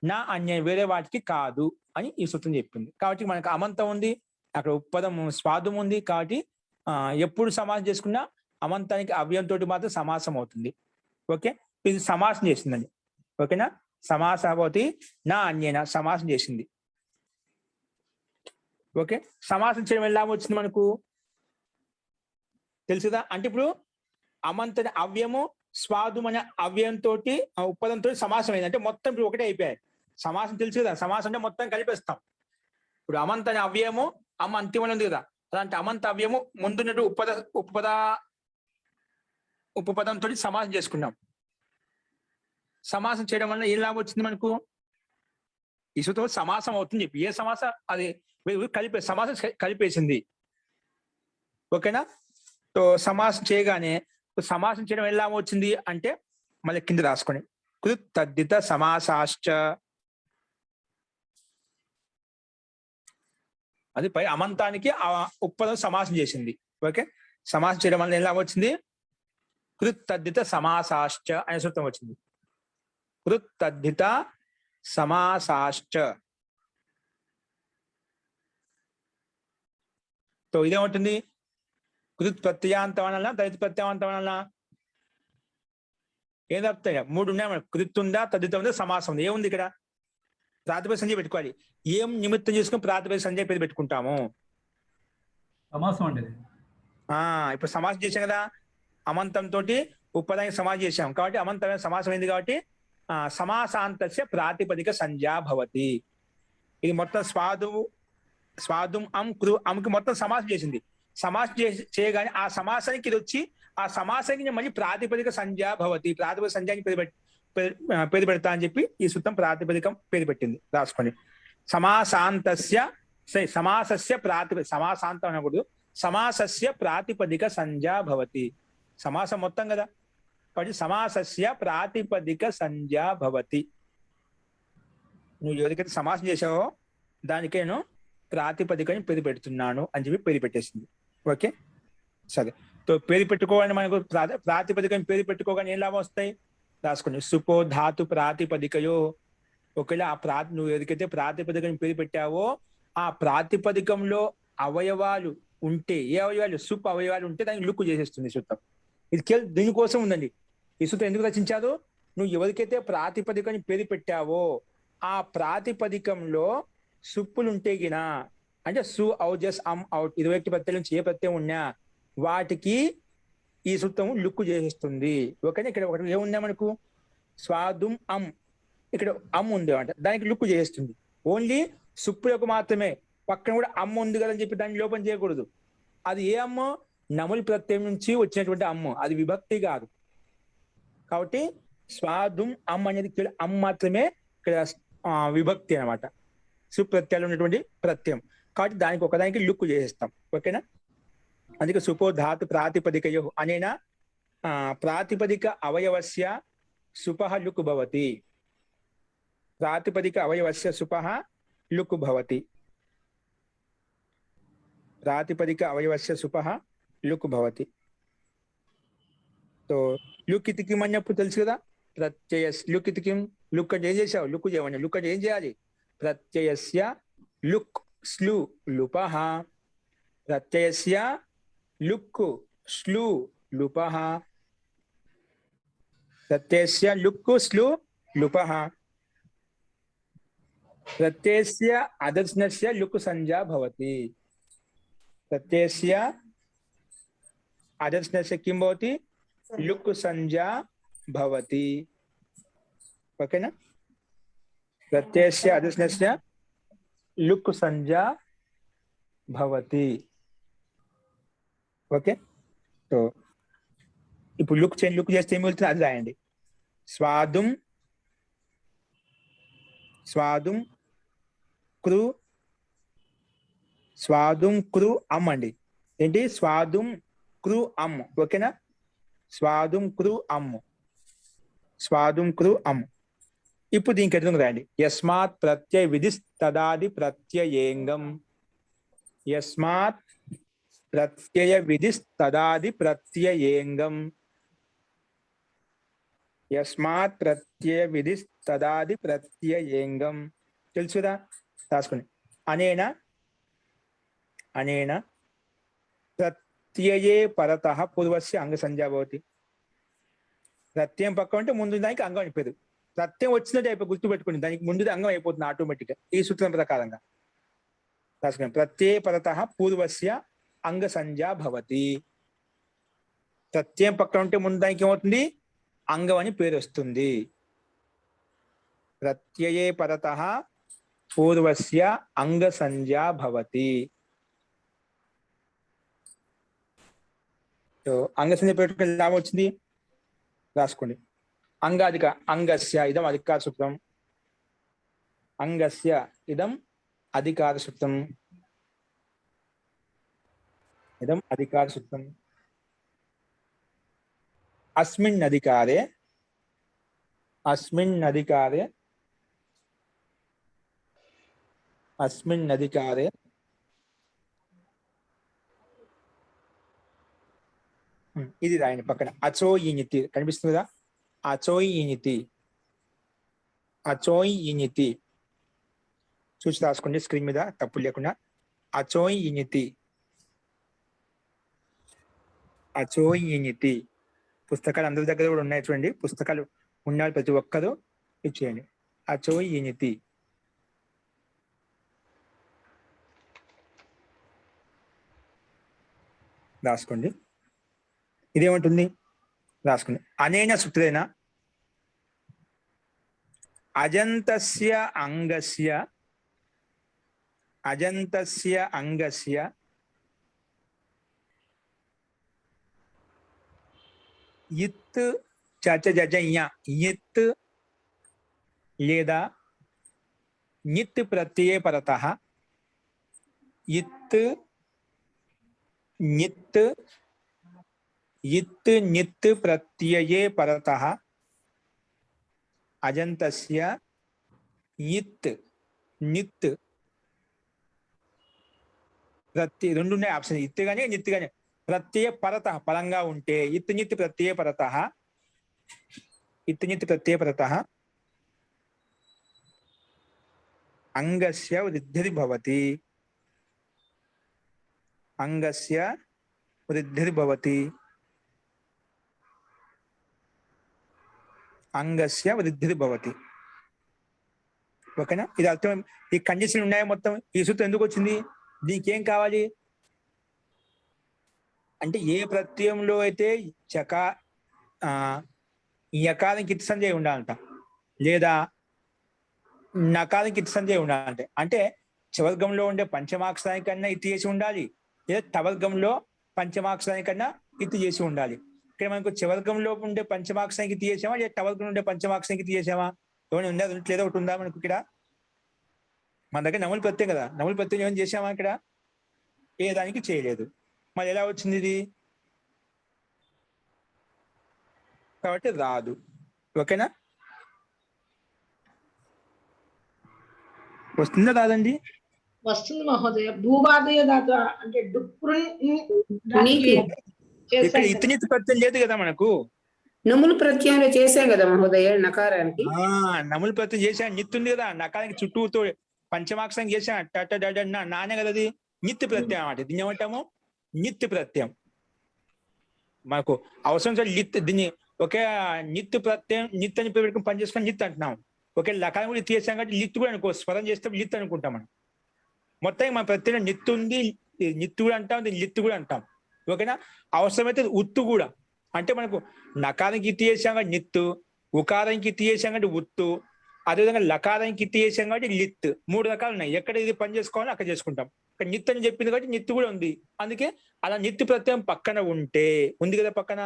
నా అన్యాయం వేరే వాటికి కాదు అని ఈ సూత్రం చెప్పింది. కాబట్టి మనకు అమంతం ఉంది, అక్కడ ఉపపదం స్వాదం ఉంది, కాబట్టి ఎప్పుడు సమాసం చేసుకున్నా అమంతానికి అవ్యయంతో మాత్రం సమాసం అవుతుంది. ఓకే, ఇది సమాసం చేసిందండి. ఓకేనా? సమాసభవతి నా అన్యేన సమాసం చేసింది. ఓకే, సమాసం చేయడం ఎలా వచ్చింది మనకు తెలుసుదా? అంటే ఇప్పుడు అమంతని అవ్యము స్వాదు అనే అవ్యయంతో ఉపపదంతో సమాసం అయింది అంటే మొత్తం ఇప్పుడు ఒకటే అయిపోయాయి. సమాసం తెలుసు కదా, సమాసం అంటే మొత్తం కలిపేస్తాం. ఇప్పుడు అమంత అనే అవ్యయము అమ్మ అంతిమంలో ఉంది కదా, అలాంటి అమంత అవ్యము ముందున్నట్టు ఉపపదంతో సమాసం చేసుకున్నాం. సమాసం చేయడం వల్ల ఏం లాభం వచ్చింది మనకు? ఈ సూత్రం సమాసం అవుతుంది చెప్పి ఏ సమాసం అది సమాసం కలిపేసింది. ఓకేనా? సో సమాసం చేయగానే సమాసం చేయడం ఎలా వచ్చింది అంటే మళ్ళీ కింద రాసుకొని కృత్ తద్దిత సమాసాశ్చ, అది పై అమంతానికి ఆ ఉపపదం సమాసం చేసింది. ఓకే, సమాసం చేయడం వల్ల ఎలా వచ్చింది? కృత్ తద్దిత సమాసాశ్చ అనే సూత్రం వచ్చింది. కృత్ తద్దిత సమాసాశ్చ. సో ఇదేముంటుంది? కృత్ ప్రత్యయాంతం అనాలన్నా తదిత ప్రత్యయాంతం అనాలన్నా? ఏం తప్పుతాయి? మూడు ఉన్నాయి మనకు. కృత్ ఉందా, తదిత ఉందా, సమాసం ఉంది. ఏముంది ఇక్కడ? ప్రాతిపదిక సంధ్య పెట్టుకోవాలి. ఏం నిమిత్తం చేసుకుని ప్రాతిపదిక సంధ్య పేరు పెట్టుకుంటాము? సమాసం అండి. ఇప్పుడు సమాసం చేసాం కదా, అమంతంతో ఉపపదానికి సమాసం చేసాం కాబట్టి అమంతమైన సమాసం అయింది కాబట్టి సమాసాంతస్య ప్రాతిపదిక సంజ్ఞా భవతి. ఇది మొత్తం స్వాదుం అమ్కి మొత్తం సమాసం చేసింది. సమాసం చేయగానే ఆ సమాసానికి ఇది వచ్చి ఆ సమాసానికి మళ్ళీ ప్రాతిపదిక సంజ్ఞా భవతి, ప్రాతిపదిక సంజ్ఞానికి పేరు పెడతా అని చెప్పి ఈ సూత్రం ప్రాతిపదికం పేరు పెట్టింది. రాసుకోండి. సమాసస్య సమాసాంతం అనకూడదు, సమాసస్య ప్రాతిపదిక సంజ్ఞా భవతి. సమాసం మొత్తం కదా, కాబట్టి సమాసస్య ప్రాతిపదిక సంజ్ఞా భవతి. నువ్వు ఎవరికైతే సమాసం చేసావో దానికి నేను ప్రాతిపదికని పేరు పెడుతున్నాను అని చెప్పి పేరు పెట్టేసింది. ఓకే, సరే. సో పేరు పెట్టుకోవాలని మనకు ప్రాతిపదికని పేరు పెట్టుకోగానే ఏం లాభం వస్తాయి? రాసుకోండి. సుపో ధాతు ప్రాతిపదికయో. ఒకవేళ నువ్వు ఏదైతే ప్రాతిపదికని పేరు పెట్టావో ఆ ప్రాతిపదికంలో అవయవాలు ఉంటే, ఏ అవయవాలు? సుప్ అవయవాలు ఉంటే దానికి లుక్కు చేసేస్తుంది సూత్రం. ఇది కేవలం దీనికోసం ఉందండి. ఈ సూత్రం ఎందుకు రచించారు? నువ్వు ఎవరికైతే ప్రాతిపదికని పేరు పెట్టావో ఆ ప్రాతిపదికంలో సుప్పులు ఉంటే గిన, అంటే సు ఔజస్ అమ్ అవుట్ 21 ప్రత్యయం నుంచి ఏ ప్రత్యయం ఉన్నా వాటికి ఈ సూత్రం లుక్కు చేసేస్తుంది. ఓకేనా? ఇక్కడ ఒకటి ఏముందా మనకు? స్వాదుం అమ్, ఇక్కడ అమ్ ఉంది అంటే దానికి లుక్కు చేసేస్తుంది. ఓన్లీ సుప్పులకు మాత్రమే, పక్కన కూడా అమ్మ ఉంది కదా అని చెప్పి దాన్ని లోపం చేయకూడదు. అది ఏ అమ్మ? నములు ప్రత్యయం నుంచి వచ్చినటువంటి అమ్మ, అది విభక్తి కాదు. కాబట్టి స్వాదుం అమ్ అనేది అమ్ మాత్రమే ఇక్కడ విభక్తి అన్నమాట. సుప్రత్యయాలు ఉన్నటువంటి ప్రత్యయం కాబట్టి దానికి ఒకదానికి లుక్ చేసేస్తాం. ఓకేనా? అందుకే సుపో ధాతు ప్రాతిపదికయో అనేనా ప్రాతిపదిక అవయవస్య సుపః లుక్ భవతి. ప్రాతిపదిక అవయవస్య సుపః లుక్ భవతి. ప్రాతిపదిక అవయవస్య సుపః లుక్ భవతి. సో లుక్ ఇతి కిం అన్నప్పుడు తెలుసు కదా, ప్రత్యయ లుక్ ఇతి కిం. లుక్ అంటే ఏం చేసావు? లుక్ చేయమని. లుక్ అంటే ఏం చేయాలి? ప్రత్యయస్య లుక్ స్లు లుపః. ప్రత్యయస్య లుక్ స్లు లుపః. ప్రత్యయస్య లుక్ స్లు లుపః. ప్రత్యయస్య అదర్శనస్య లుక్ సంజ్ఞా భవతి. ప్రత్యయస్య అదర్శనస్య కిం భవతి? లుక్ సంజ్ఞా భవతి. ఓకేనా? ప్రత్యయస్య అదర్శనస్య లుక్ సంజ్ఞా భవతి. ఓకే. సో ఇప్పుడు లుక్ చేంజ్, లుక్ చేస్తే ఏమి వెళ్తుంది అది రాయండి. స్వాదుం స్వాదుం క్రు స్వాదుం క్రు అమ్ అండి. ఏంటి? స్వాదుం క్రు అమ్. ఓకేనా? స్వాదుం క్రు అమ్. స్వాదుం క్రు అమ్. ఇప్పుడు దీనికి ఎదురు రాయండి. యస్మాత్ ప్రత్యయ విధిస్తదాది ప్రత్యయేంగం. యస్మాత్ ప్రత్యయ విధిస్తదాది ప్రత్యయేంగం. యస్మాత్ ప్రత్యయ విధిస్తదాది ప్రత్యయేంగం. తెలుసుదా? రాసుకోండి. అనేన అనేన ప్రత్యయే పరతః పూర్వస్య అంగ సంజ్ఞా భవతి. ప్రత్యయం పక్క అంటే ముందు దానికి అంగం అయిపోయింది. ప్రత్యయం వచ్చినట్టు అయిపోయి గుర్తుపెట్టుకోండి, దానికి ముందు అంగం అయిపోతుంది ఆటోమేటిక్గా ఈ సూత్రం ప్రకారంగా. రాసుకోండి. ప్రత్యయ పరతః పూర్వస్య అంగ సంజ్ఞా భవతి. ప్రత్యయం పక్కన ఉంటే ముందు దానికి ఏమవుతుంది? అంగం అని పేరు వస్తుంది. ప్రత్యయే పరతః పూర్వస్య అంగ సంజ్ఞా భవతి. అంగ సంజ్ఞ పెట్టుకుని లాభం వచ్చింది. రాసుకోండి. అంగాధిక అంగస్య ఇదం అధికార సూత్రం. అంగస్య ఇదం అధికార సూత్రం. ఇదం అధికార సూత్రం. అస్మిన్ అధికారే అస్మిన్ అధికారే అస్మిన్ అధికారే ఇది రాయండి పక్కన. అచోయినితి కనిపిస్తుందా? అచోయినితి అచోయినితి చూసి రాసుకోండి స్క్రీన్ మీద తప్పు లేకుండా. అచోయినితి అచోయినితి. పుస్తకాలు అందరి దగ్గర కూడా ఉన్నాయి చూడండి. పుస్తకాలు ఉన్నాయి ప్రతి ఒక్కరూ ఇచ్చేయండి. అచోయినితి. రాసుకోండి. ఇదేమంటుంది? రాసుకోండి. అనేన సూత్రేణ అజంతస్య అంగస్య అజంతస్య అంగస్య ఇత్ చచ జజయ్య ఇత్ లేదా నిత్ ప్రత్యయ పరతః ఇత్ నిత్ ఇత్ నిత్ ప్రత్యయే పరతః అజంతస్య ఇత్ నిత్ ప్రత్యయ రెండు ఉన్నాయి ఆప్షన్. ఇత్ గానే నిత్ గానే. ప్రత్యయ పరతః పరంగా ఉంటే ఇత్ నిత్ ప్రత్యయ పరతః ఇత్ నిత్ ప్రత్యయ పరతః అంగస్య వృద్ధిర్ భవతి. అంగస్య వృద్ధిర్ భవతి. అంగస్య వృద్ధిర్ భవతి. ఓకేనా? ఇది అర్థం. ఈ కండిషన్ ఉన్నాయి మొత్తం. ఈ సూత్రం ఎందుకు వచ్చింది? దీనికి ఏం కావాలి అంటే ఏ ప్రత్యయంలో అయితే చకా యకారానికి ఇత్ సంజ్ఞ ఉండాలంట, లేదా నకారానికి ఇత్ సంజ్ఞ ఉండాలంటే, అంటే చవర్గంలో ఉండే పంచమాక్షరానికన్నా ఇత్ చేసి ఉండాలి, లేదా తవర్గంలో పంచమాక్షరానికన్నా ఇత్ చేసి ఉండాలి. ఇక్కడ మనకు చవర్గంలో ఉండే పంచమాక్షరానికి ఇత్ చేసామా, లేదా తవర్గంలో ఉండే పంచమాక్షరానికి ఇత్ చేసామా? ఏమైనా ఉందా లేదా ఒకటి ఉందా మనకు ఇక్కడ? మన దగ్గర నములు ప్రత్యయం కదా, నములు ప్రత్యయం ఏమైనా చేసామా ఇక్కడ? ఏ దానికి చేయలేదు. మరి ఎలా వచ్చింది ఇది? కాబట్టి రాదు. ఓకేనా? వస్తుందా రాదండి? వస్తుంది మహోదయ. భూవాదయ దాత అంటే నీకి ఇక్కడ ఇతనిత్ ప్రత్యయం లేదు కదా మనకు. నములు ప్రత్యయంలో చేసాం కదా మహోదయ నకారానికి. నములు ప్రత్యయం చేసాను, నిత్ ఉంది కదా, నకారానికి చుట్టూతో పంచమాక్షరం చేసాను, నానే కదా అది నిత్య ప్రత్యయం అన్నమాట. దీన్ని ఏమంటాము? నిత్య ప్రత్యయం. మనకు అవసరం సార్ లిత్, దీన్ని ఒకే నిత్య ప్రత్యయం నిత్ అని పెట్టుకుని పని చేసుకొని నిత్ అంటున్నాం. ఒకే లకారం కూడా ఇత్ చేసాం కాబట్టి లిత్ కూడా అనుకో, స్వరం చేస్తే లిత్ అనుకుంటాం మనం. మొత్తం మన ప్రత్యయం నిత్ ఉంది, నిత్ కూడా అంటాం, దీన్ని లిత్ కూడా అంటాం. ఓకేనా? అవసరమైతే ఉత్తు కూడా, అంటే మనకు నకారానికి ఇత్తి చేసాం కాబట్టి నిత్తు, ఉకారానికి ఇత్తి చేసాం కాబట్టి ఉత్తు, అదేవిధంగా లకారానికి ఇత్తి చేసాం కాబట్టి లిత్. 3 రకాలు ఉన్నాయి. ఎక్కడ ఇది పని చేసుకోవాలో అక్కడ చేసుకుంటాం. ఇక్కడ నిత్ అని చెప్పింది కాబట్టి నిత్తు కూడా ఉంది. అందుకే అలా నిత్తు ప్రత్యయం పక్కన ఉంటే, ఉంది కదా పక్కన,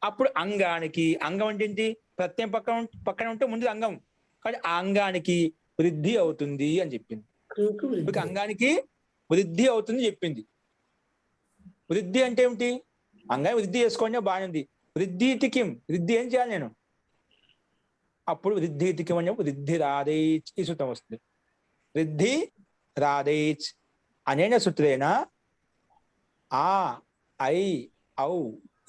అప్పుడు అంగానికి, అంగం అంటే ఏంటి? ప్రత్యయం పక్కన ఉంటే ముందు అంగం, కానీ ఆ అంగానికి వృద్ధి అవుతుంది అని చెప్పింది. అంగానికి వృద్ధి అవుతుంది చెప్పింది. వృద్ధి అంటే ఏమిటి? అంగాన్ని వృద్ధి చేసుకోండి, బాగుంది. వృద్ధితికిం, వృద్ధి ఏం చేయాలి నేను? అప్పుడు వృద్ధితికిం అని వృద్ధి రాదేచ్ ఈ సూత్రం వస్తుంది. వృద్ధి రాదేచ్ అనేన సూత్రేణ ఆ ఐ ఔ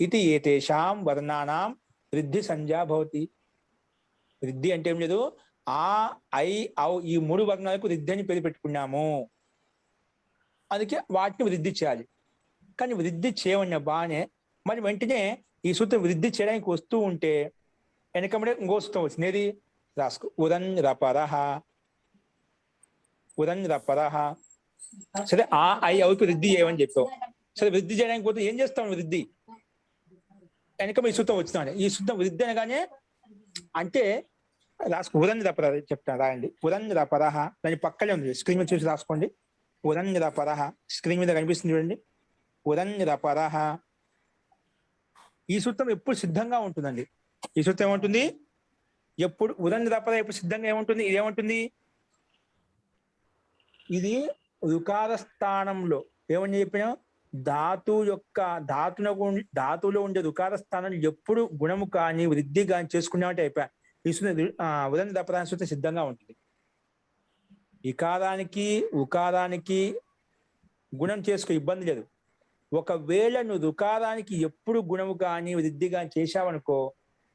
ఇది ఏతేషాం వర్ణానాం వృద్ధి సంజ్ఞా భవతి. వృద్ధి అంటే ఏం లేదు, ఆ ఐ ఔ ఈ 3 వర్ణాలకు వృద్ధి అని పేరు పెట్టుకున్నాము. అందుకే వాటిని వృద్ధి చేయాలి. కానీ వృద్ధి చేయమన్న బాగానే, మరి వెంటనే ఈ సూత్రం వృద్ధి చేయడానికి వస్తూ ఉంటే వెనకబడే ఇంకో సూత్రం వచ్చింది. ఏది? రాసుకో. ఉదన్ రపరహ, ఉదన్ రపరహ. సరే, ఆ ఐ ఔకి వృద్ధి చేయమని చెప్పావు. సరే, వృద్ధి చేయడానికి పోతే ఏం చేస్తాం? వృద్ధి వెనక ఈ సూత్రం వచ్చిందండి. ఈ సూత్రం వృద్ధి అనగానే అంటే రాసుకో. ఉదన్ రపరహ చెప్తాను, రాయండి. ఉదన్ రపరహ, దాని పక్కనే ఉంది, స్క్రీన్ మీద చూసి రాసుకోండి. ఉదన్ రపరహ స్క్రీన్ మీద కనిపిస్తుంది చూడండి. ఉదన్ రపరహ. ఈ సూత్రం ఎప్పుడు సిద్ధంగా ఉంటుందండి. ఈ సూత్రం ఏమంటుంది? ఎప్పుడు ఉదన్ రపర ఎప్పుడు సిద్ధంగా ఏముంటుంది? ఇది ఏమంటుంది? ఇది రుకార స్థానంలో ఏమని చెప్పినా, ధాతు యొక్క ధాతువులో ఉండే రుకార స్థానం ఎప్పుడు గుణము కానీ వృద్ధి కానీ చేసుకున్నామంటే అయిపోయా. ఈ సూత్రం ఉదన్ రపర సూత్రం సిద్ధంగా ఉంటుంది. ఇకారానికి ఉకారానికి గుణం చేసుకో, ఇబ్బంది లేదు. ఒకవేళ నువ్వు రుకారానికి ఎప్పుడు గుణము కానీ వృద్ధి కానీ చేశావనుకో,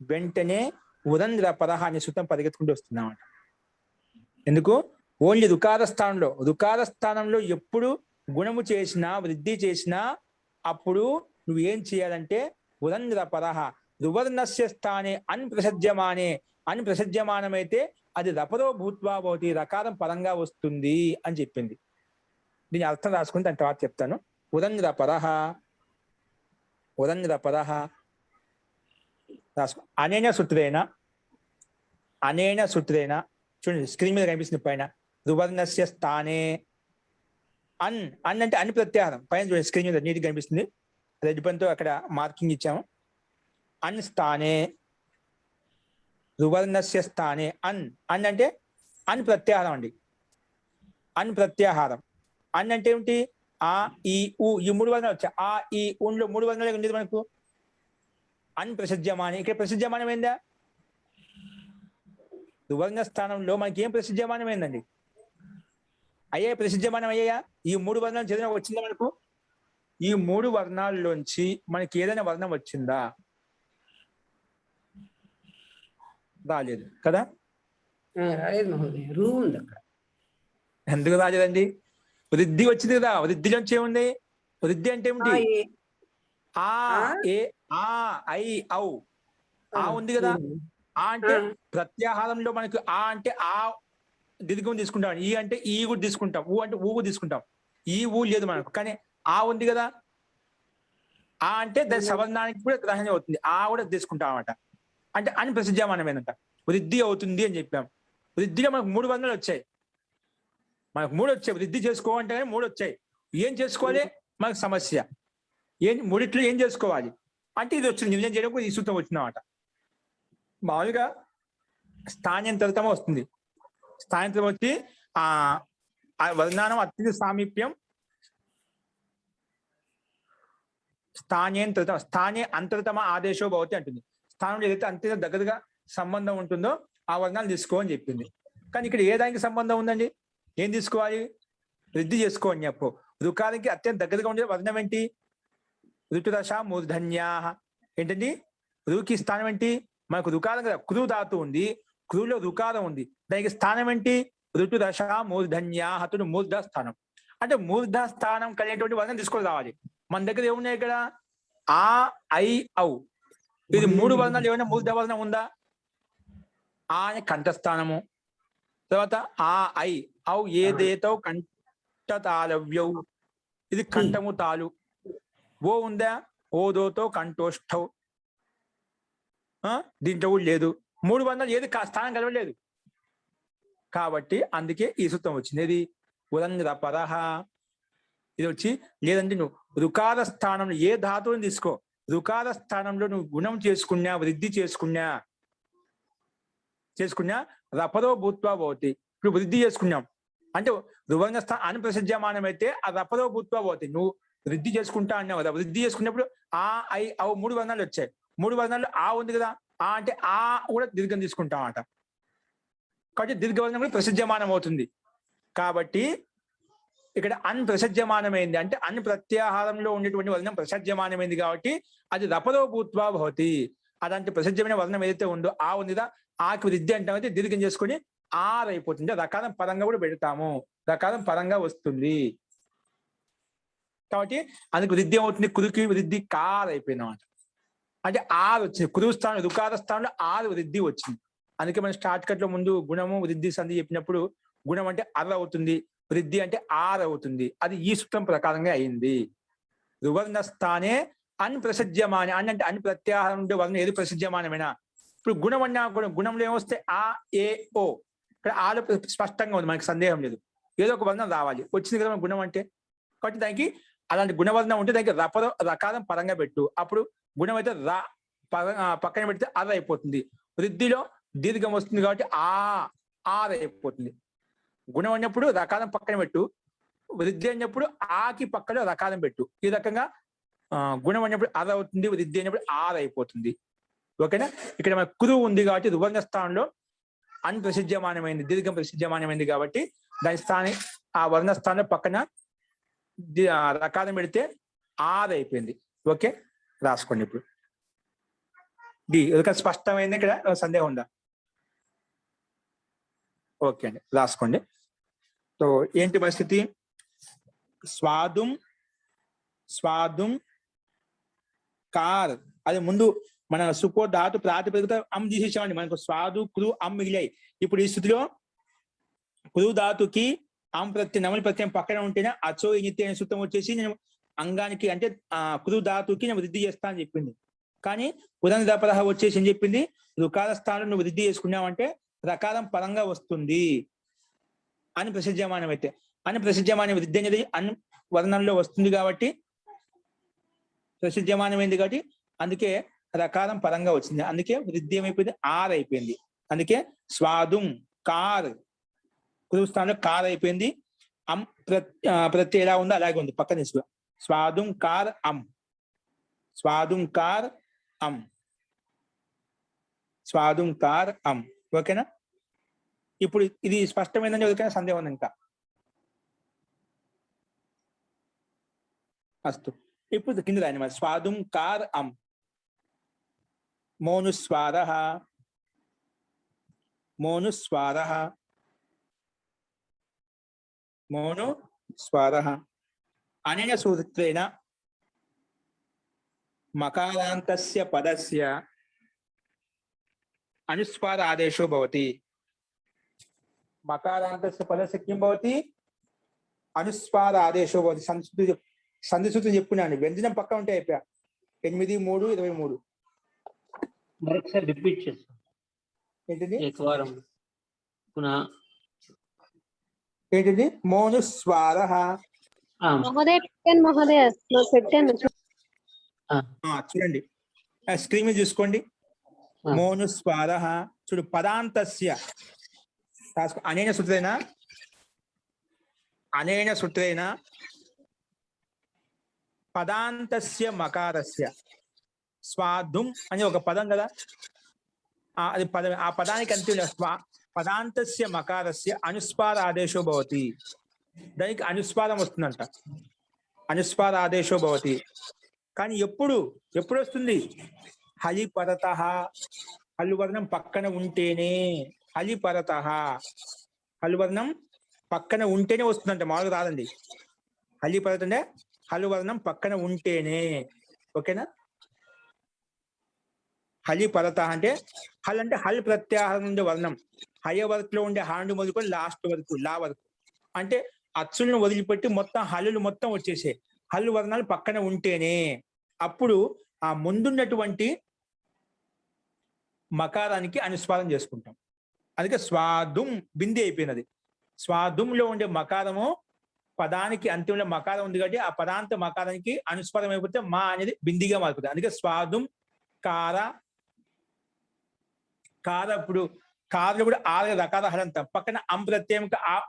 వెంటనే ఉదన్ రపరహ అనే సూత్రం పరిగెత్తుకుంటూ వస్తున్నామంట. ఎందుకు? ఓన్లీ రుకార స్థానంలో ఎప్పుడు గుణము చేసినా వృద్ధి చేసినా అప్పుడు నువ్వు ఏం చేయాలంటే ఉదన్ రపరహ. రువర్ణస్య స్థానే ప్రసజ్యమానమైతే అది రపరో భూత్వా భవతి, రకారం పరంగా వస్తుంది అని చెప్పింది. దీని అర్థం రాసుకుని దాని తర్వాత చెప్తాను. ఉదన్ రపరహ, ఉదన్ రపరహ రాసుకో. అనేన సూత్రేణ చూడండి, స్క్రీన్ మీద కనిపిస్తుంది పైన. రువర్ణస్య స్థానే అన్ అంటే అన్ ప్రత్యాహారం పైన చూడండి, స్క్రీన్ మీద నీటికి కనిపిస్తుంది. రెడ్ పెన్తో అక్కడ మార్కింగ్ ఇచ్చాము. అన్ స్థానే, రువర్ణస్య స్థానే అన్ అంటే అన్ ప్రత్యాహారం అండి. అన్ ప్రత్యాహారం. అన్ అంటే ఏమిటి? ఆ ఈ ఊ ఈ 3 వర్ణాలు వచ్చాయి. ఆ ఈ ఊలో 3 వర్ణాలు ఉండేది మనకు. అన్ ప్రసిద్ధమాని, ఇక్కడ ప్రసిద్ధమానమైందా? రువర్ణ స్థానంలో మనకి ఏం ప్రసిద్ధమానమైందండి? అయ్యా ప్రసిద్ధమానం అయ్యాయా? ఈ 3 వర్ణాలు చదివిన వచ్చిందా మనకు? ఈ 3 వర్ణాల్లోంచి మనకి ఏదైనా వర్ణం వచ్చిందా? రాలేదు కదా. రాలేదు మహోదయ, రూ ఉంది అక్కడ. ఎందుకు రాలేదండి? వృద్ధి వచ్చింది కదా. వృద్ధిలోంచి ఏముంది? వృద్ధి అంటే ఏమిటి? ఆ ఏ ఆ ఐ ఔ, ఆ ఉంది కదా. ఆ అంటే ప్రత్యాహారంలో మనకు ఆ అంటే ఆ దీర్ఘం తీసుకుంటాం, ఈ అంటే ఈ కూడా తీసుకుంటాం, ఊ అంటే ఊ తీసుకుంటాం. ఈ ఊ లేదు మనకు, కానీ ఆ ఉంది కదా. ఆ అంటే దాని సవర్ణానికి కూడా గ్రహణం అవుతుంది, ఆ కూడా తీసుకుంటాం అన్నమాట. అంటే అని ప్రసిద్ధమానమేనంట. వృద్ధి అవుతుంది అని చెప్పాం. వృద్ధిలో మనకు 3 వర్ణాలు వచ్చాయి. మనకు 3 వచ్చాయి. వృద్ధి చేసుకోవాలంటే 3 వచ్చాయి. ఏం చేసుకోవాలి? మనకు సమస్య ఏం? 3 ఏం చేసుకోవాలి అంటే ఇది వచ్చింది. నిర్ణయం చేయడానికి ఈ సూత్రం వచ్చిందన్నమాట. మామూలుగా స్థానంతరితమ వస్తుంది. స్థానంతరం వచ్చి ఆ వర్ణానం అత్యంత సామీప్యం స్థానే అంతరతమ ఆదేశో భవతి అంటుంది. స్థానంలో ఏదైతే అత్యంత దగ్గరగా సంబంధం ఉంటుందో ఆ వర్ణాలు తీసుకో అని చెప్పింది. కానీ ఇక్కడ ఏ దానికి సంబంధం ఉందండి? ఏం తీసుకోవాలి? వృద్ధి చేసుకో అని చెప్పు. రుకారానికి అత్యంత దగ్గరగా ఉండే వర్ణం ఏంటి? ఋతుదశ మూర్ధన్యా. ఏంటండి? రుకి స్థానం ఏంటి? మనకు రుకారం కదా, క్రూ ధాతు ఉంది, క్రూలో రుకారం ఉంది, దానికి స్థానం ఏంటి? ఋతుదశ మూర్ధన్యా. అతడు మూర్ధ స్థానం. అంటే మూర్ధ స్థానం కలిగినటువంటి వర్ణం తీసుకొని రావాలి. మన దగ్గర ఏమున్నాయి ఇక్కడ? ఆ, ఐ, ఔ. ఇది 3 వర్ణాలు. ఏమైనా మూర్ధ వర్ణం ఉందా? ఆ అని కంఠస్థానము, తర్వాత ఆ, ఐ, ఔ ఏదేతో కంఠతాలవ్యౌ, ఇది కంఠము తాలు. ఓ ఉందా? ఓదోతో కంఠోష్ఠౌ, దీంట్లో కూడా లేదు. 3 వర్ణాలు ఏది స్థానం కలవలేదు కాబట్టి అందుకే ఈ సూత్రం వచ్చింది. ఇది ఉరంధ్ర పరహ. ఇది వచ్చి లేదంటే నువ్వు రుకార స్థానంలో ఏ ధాతువుని తీసుకో, రుకార స్థానంలో నువ్వు గుణం చేసుకున్నా, వృద్ధి చేసుకున్నా రపదో భూత్వా భవతి. ఇప్పుడు వృద్ధి చేసుకున్నాం అంటే రువర్ణ అని ప్రసిద్ధమానం అయితే ఆ రపదో భూత్వా భవతి. నువ్వు వృద్ధి చేసుకుంటా అన్నావు కదా, వృద్ధి చేసుకున్నప్పుడు ఆ, ఐ, ఔ 3 వర్ణాలు వచ్చాయి. 3 వర్ణాలు ఆ ఉంది కదా, ఆ అంటే ఆ కూడా దీర్ఘం తీసుకుంటాం అట. కాబట్టి దీర్ఘవర్ణం కూడా ప్రసిద్ధమానం అవుతుంది. కాబట్టి ఇక్కడ అన్ ప్రసజ్యమానమైంది అంటే అన్ ప్రత్యాహారంలో ఉండేటువంటి వర్ణం ప్రసజ్యమానమైంది కాబట్టి అది రపదో భూత్వా భవతి. అలాంటి ప్రసిద్ధమైన వర్ణం ఏదైతే ఉందో ఆ ఉందిదా, ఆకి వృద్ధి అంటామైతే దీర్ఘం చేసుకుని ఆర్ అయిపోతుంది. రకారం పరంగా కూడా పెడతాము, రకారం పరంగా వస్తుంది. కాబట్టి అందుకు వృద్ధి అవుతుంది. కురుకి వృద్ధి కార్ అయిపోయింది అన్నమాట. అంటే ఆర్ వచ్చింది. కురు స్థానం రుకార స్థానంలో ఆరు వృద్ధి వచ్చింది. అందుకే మనం స్టార్ట్ కట్ లో ముందు గుణము వృద్ధి సంధి చెప్పినప్పుడు గుణం అంటే అర్ అవుతుంది, వృద్ధి అంటే ఆర్ అవుతుంది. అది ఈ సూత్రం ప్రకారంగా అయింది. రువర్ణ స్థానే అన్ ప్రసిద్ధమాన. అంటే అన్ ప్రత్యాహారం ఉండే వర్ణం ఏది ప్రసిద్ధమానమైనా. ఇప్పుడు గుణం అన్నా గుణంలో ఏమొస్తే ఆ, ఏ, ఓ. ఇక్కడ ఆలో స్పష్టంగా ఉంది, మనకి సందేహం లేదు. ఏదో ఒక వర్ణం రావాలి, వచ్చింది కదా గుణం అంటే. కాబట్టి దానికి అలాంటి గుణవర్ణం ఉంటే దానికి రకారం పరంగా పెట్టు. అప్పుడు గుణం అయితే రా పక్కన పెడితే అర్ అయిపోతుంది. వృద్ధిలో దీర్ఘం వస్తుంది కాబట్టి ఆర్ అయిపోతుంది. గుణం అన్నప్పుడు రకారం పక్కన పెట్టు, వృద్ధి అన్నప్పుడు ఆకి పక్కలో రకారం పెట్టు. ఈ రకంగా గుణం అన్నప్పుడు అర్ అవుతుంది, వృద్ధి అన్నప్పుడు ఆర్ అయిపోతుంది. ఓకేనా? ఇక్కడ మన కురు ఉంది కాబట్టి రువర్ణ స్థానంలో అన్ ప్రసిద్ధమానమైంది, దీర్ఘం ప్రసిద్ధమానమైంది కాబట్టి దాని స్థానం ఆ వర్ణ స్థానంలో పక్కన రకారం పెడితే ఆర్ అయిపోయింది. ఓకే, రాసుకోండి. ఇప్పుడు డి స్పష్టమైంది. ఇక్కడ సందేహం ఉందా? ఓకే అండి, రాసుకోండి. సో ఏంటి పరిస్థితి? స్వాదుం కార్. అది ముందు మన సుపో ధాతు ప్రాతిపదికతో అమ్ తీసేసామండి. మనకు స్వాదు క్రు అమ్ మిగిలాయి. ఇప్పుడు ఈ స్థితిలో క్రు ధాతుకి అమ్ ప్రత్యయం నమలి ప్రత్యయం పక్కన ఉంటేనే అచో ఇనితే అనే సూత్రం వచ్చేసి నేను అంగానికి అంటే క్రు ధాతుకి నేను వృద్ధి చేస్తా అని చెప్పింది. కానీ ఉదంపరహ వచ్చేసి ఏం చెప్పింది? రుకార స్థానంలో నువ్వు వృద్ధి చేసుకున్నావంటే రకారం పరంగా వస్తుంది అని ప్రసిద్ధమానం అయితే. అని ప్రసిద్ధమాన వృద్ధి అనేది అన్ వర్ణంలో వస్తుంది కాబట్టి ప్రసిద్ధమానమైంది కాబట్టి అందుకే రకారం పరంగా వచ్చింది. అందుకే వృద్ధి ఏమైపోయింది? ఆర్ అయిపోయింది. అందుకే స్వాదుం కార్ కురు స్థానంలో కార్ అయిపోయింది. అమ్ ప్రత్యయం ఎలా ఉందో అలాగే ఉంది, పక్కన తీసుకో. స్వాదుం కార్ అమ్, స్వాదుం కార్ అమ్, స్వాదుం కార్ అమ్. ఓకేనా? ఇప్పుడు ఇది స్పష్టమైందని ఎవరికైనా సందేహం ఉంది ఇంకా? అస్తు. ఇప్పుడు కింద రాయండి మరి. స్వాదుం కార్ అమ్ మోనుస్వారః అనేన సూత్రేణ మకారాంతస్య పదస్య అనుస్వార ఆదేశో భవతి. మకారాంతస్య పదస్య కిం భవతి? అనుస్వార ఆదేశో భవతి. సంధి సూత్రం చెప్పుకున్నాను. వ్యంజనం పక్క ఉంటే అయిపోయా. 8, 3, 23. మరొకసారి రిపీట్ చేస్తాం. ఏంటిది? ఏకవారం పునః. ఏంటిది? మోనుస్వారః. మహోదయ పెట్టాను చూడండి, స్క్రీన్ మీద చూసుకోండి. మోనుస్వార చూడు పదాంతస్య రాసుకో. అనేన సూత్రేణ పదాంతస్య మకారస్య స్వాదుం అని ఒక పదం కదా, అది పదం. ఆ పదానికి అంత్యంలో పదాంతస్య మకారస్య అనుస్వార ఆదేశో భవతి. దానికి అనుస్వారం వస్తుందంట, అనుస్వార ఆదేశో భవతి. కానీ ఎప్పుడు వస్తుంది? హలిపరత, హల్లువర్ణం పక్కన ఉంటేనే. హలిపరత, హల్లువర్ణం పక్కన ఉంటేనే వస్తుందంట, మామూలుగా రాదండి. హలిపరత అంటే హల్లువర్ణం పక్కన ఉంటేనే. ఓకేనా? హలిపరత అంటే హల్ అంటే హల్ ప్రత్యాహారం ఉండే వర్ణం. హయ వర్క్ లో ఉండే హాండు మొదలుకొని లాస్ట్ వరకు లా వరకు, అంటే అచ్చులను వదిలిపెట్టి మొత్తం హల్లులు మొత్తం వచ్చేసే హల్లు వర్ణాలు పక్కన ఉంటేనే అప్పుడు ఆ ముందున్నటువంటి మకారానికి అనుస్వారం చేసుకుంటాం. అందుకే స్వాదుం బింది అయిపోయినది. స్వాదుంలో ఉండే మకారము పదానికి అంత్యంలో మకారం ఉంది కాబట్టి ఆ పదాంత మకారానికి అనుస్వారం అయిపోతే మా అనేది బిందిగా మారుతుంది. అందుకే స్వాదుం కార ఇప్పుడు కారులో కూడా 6 రకాల హలంతం పక్కన అం ప్రత్యయం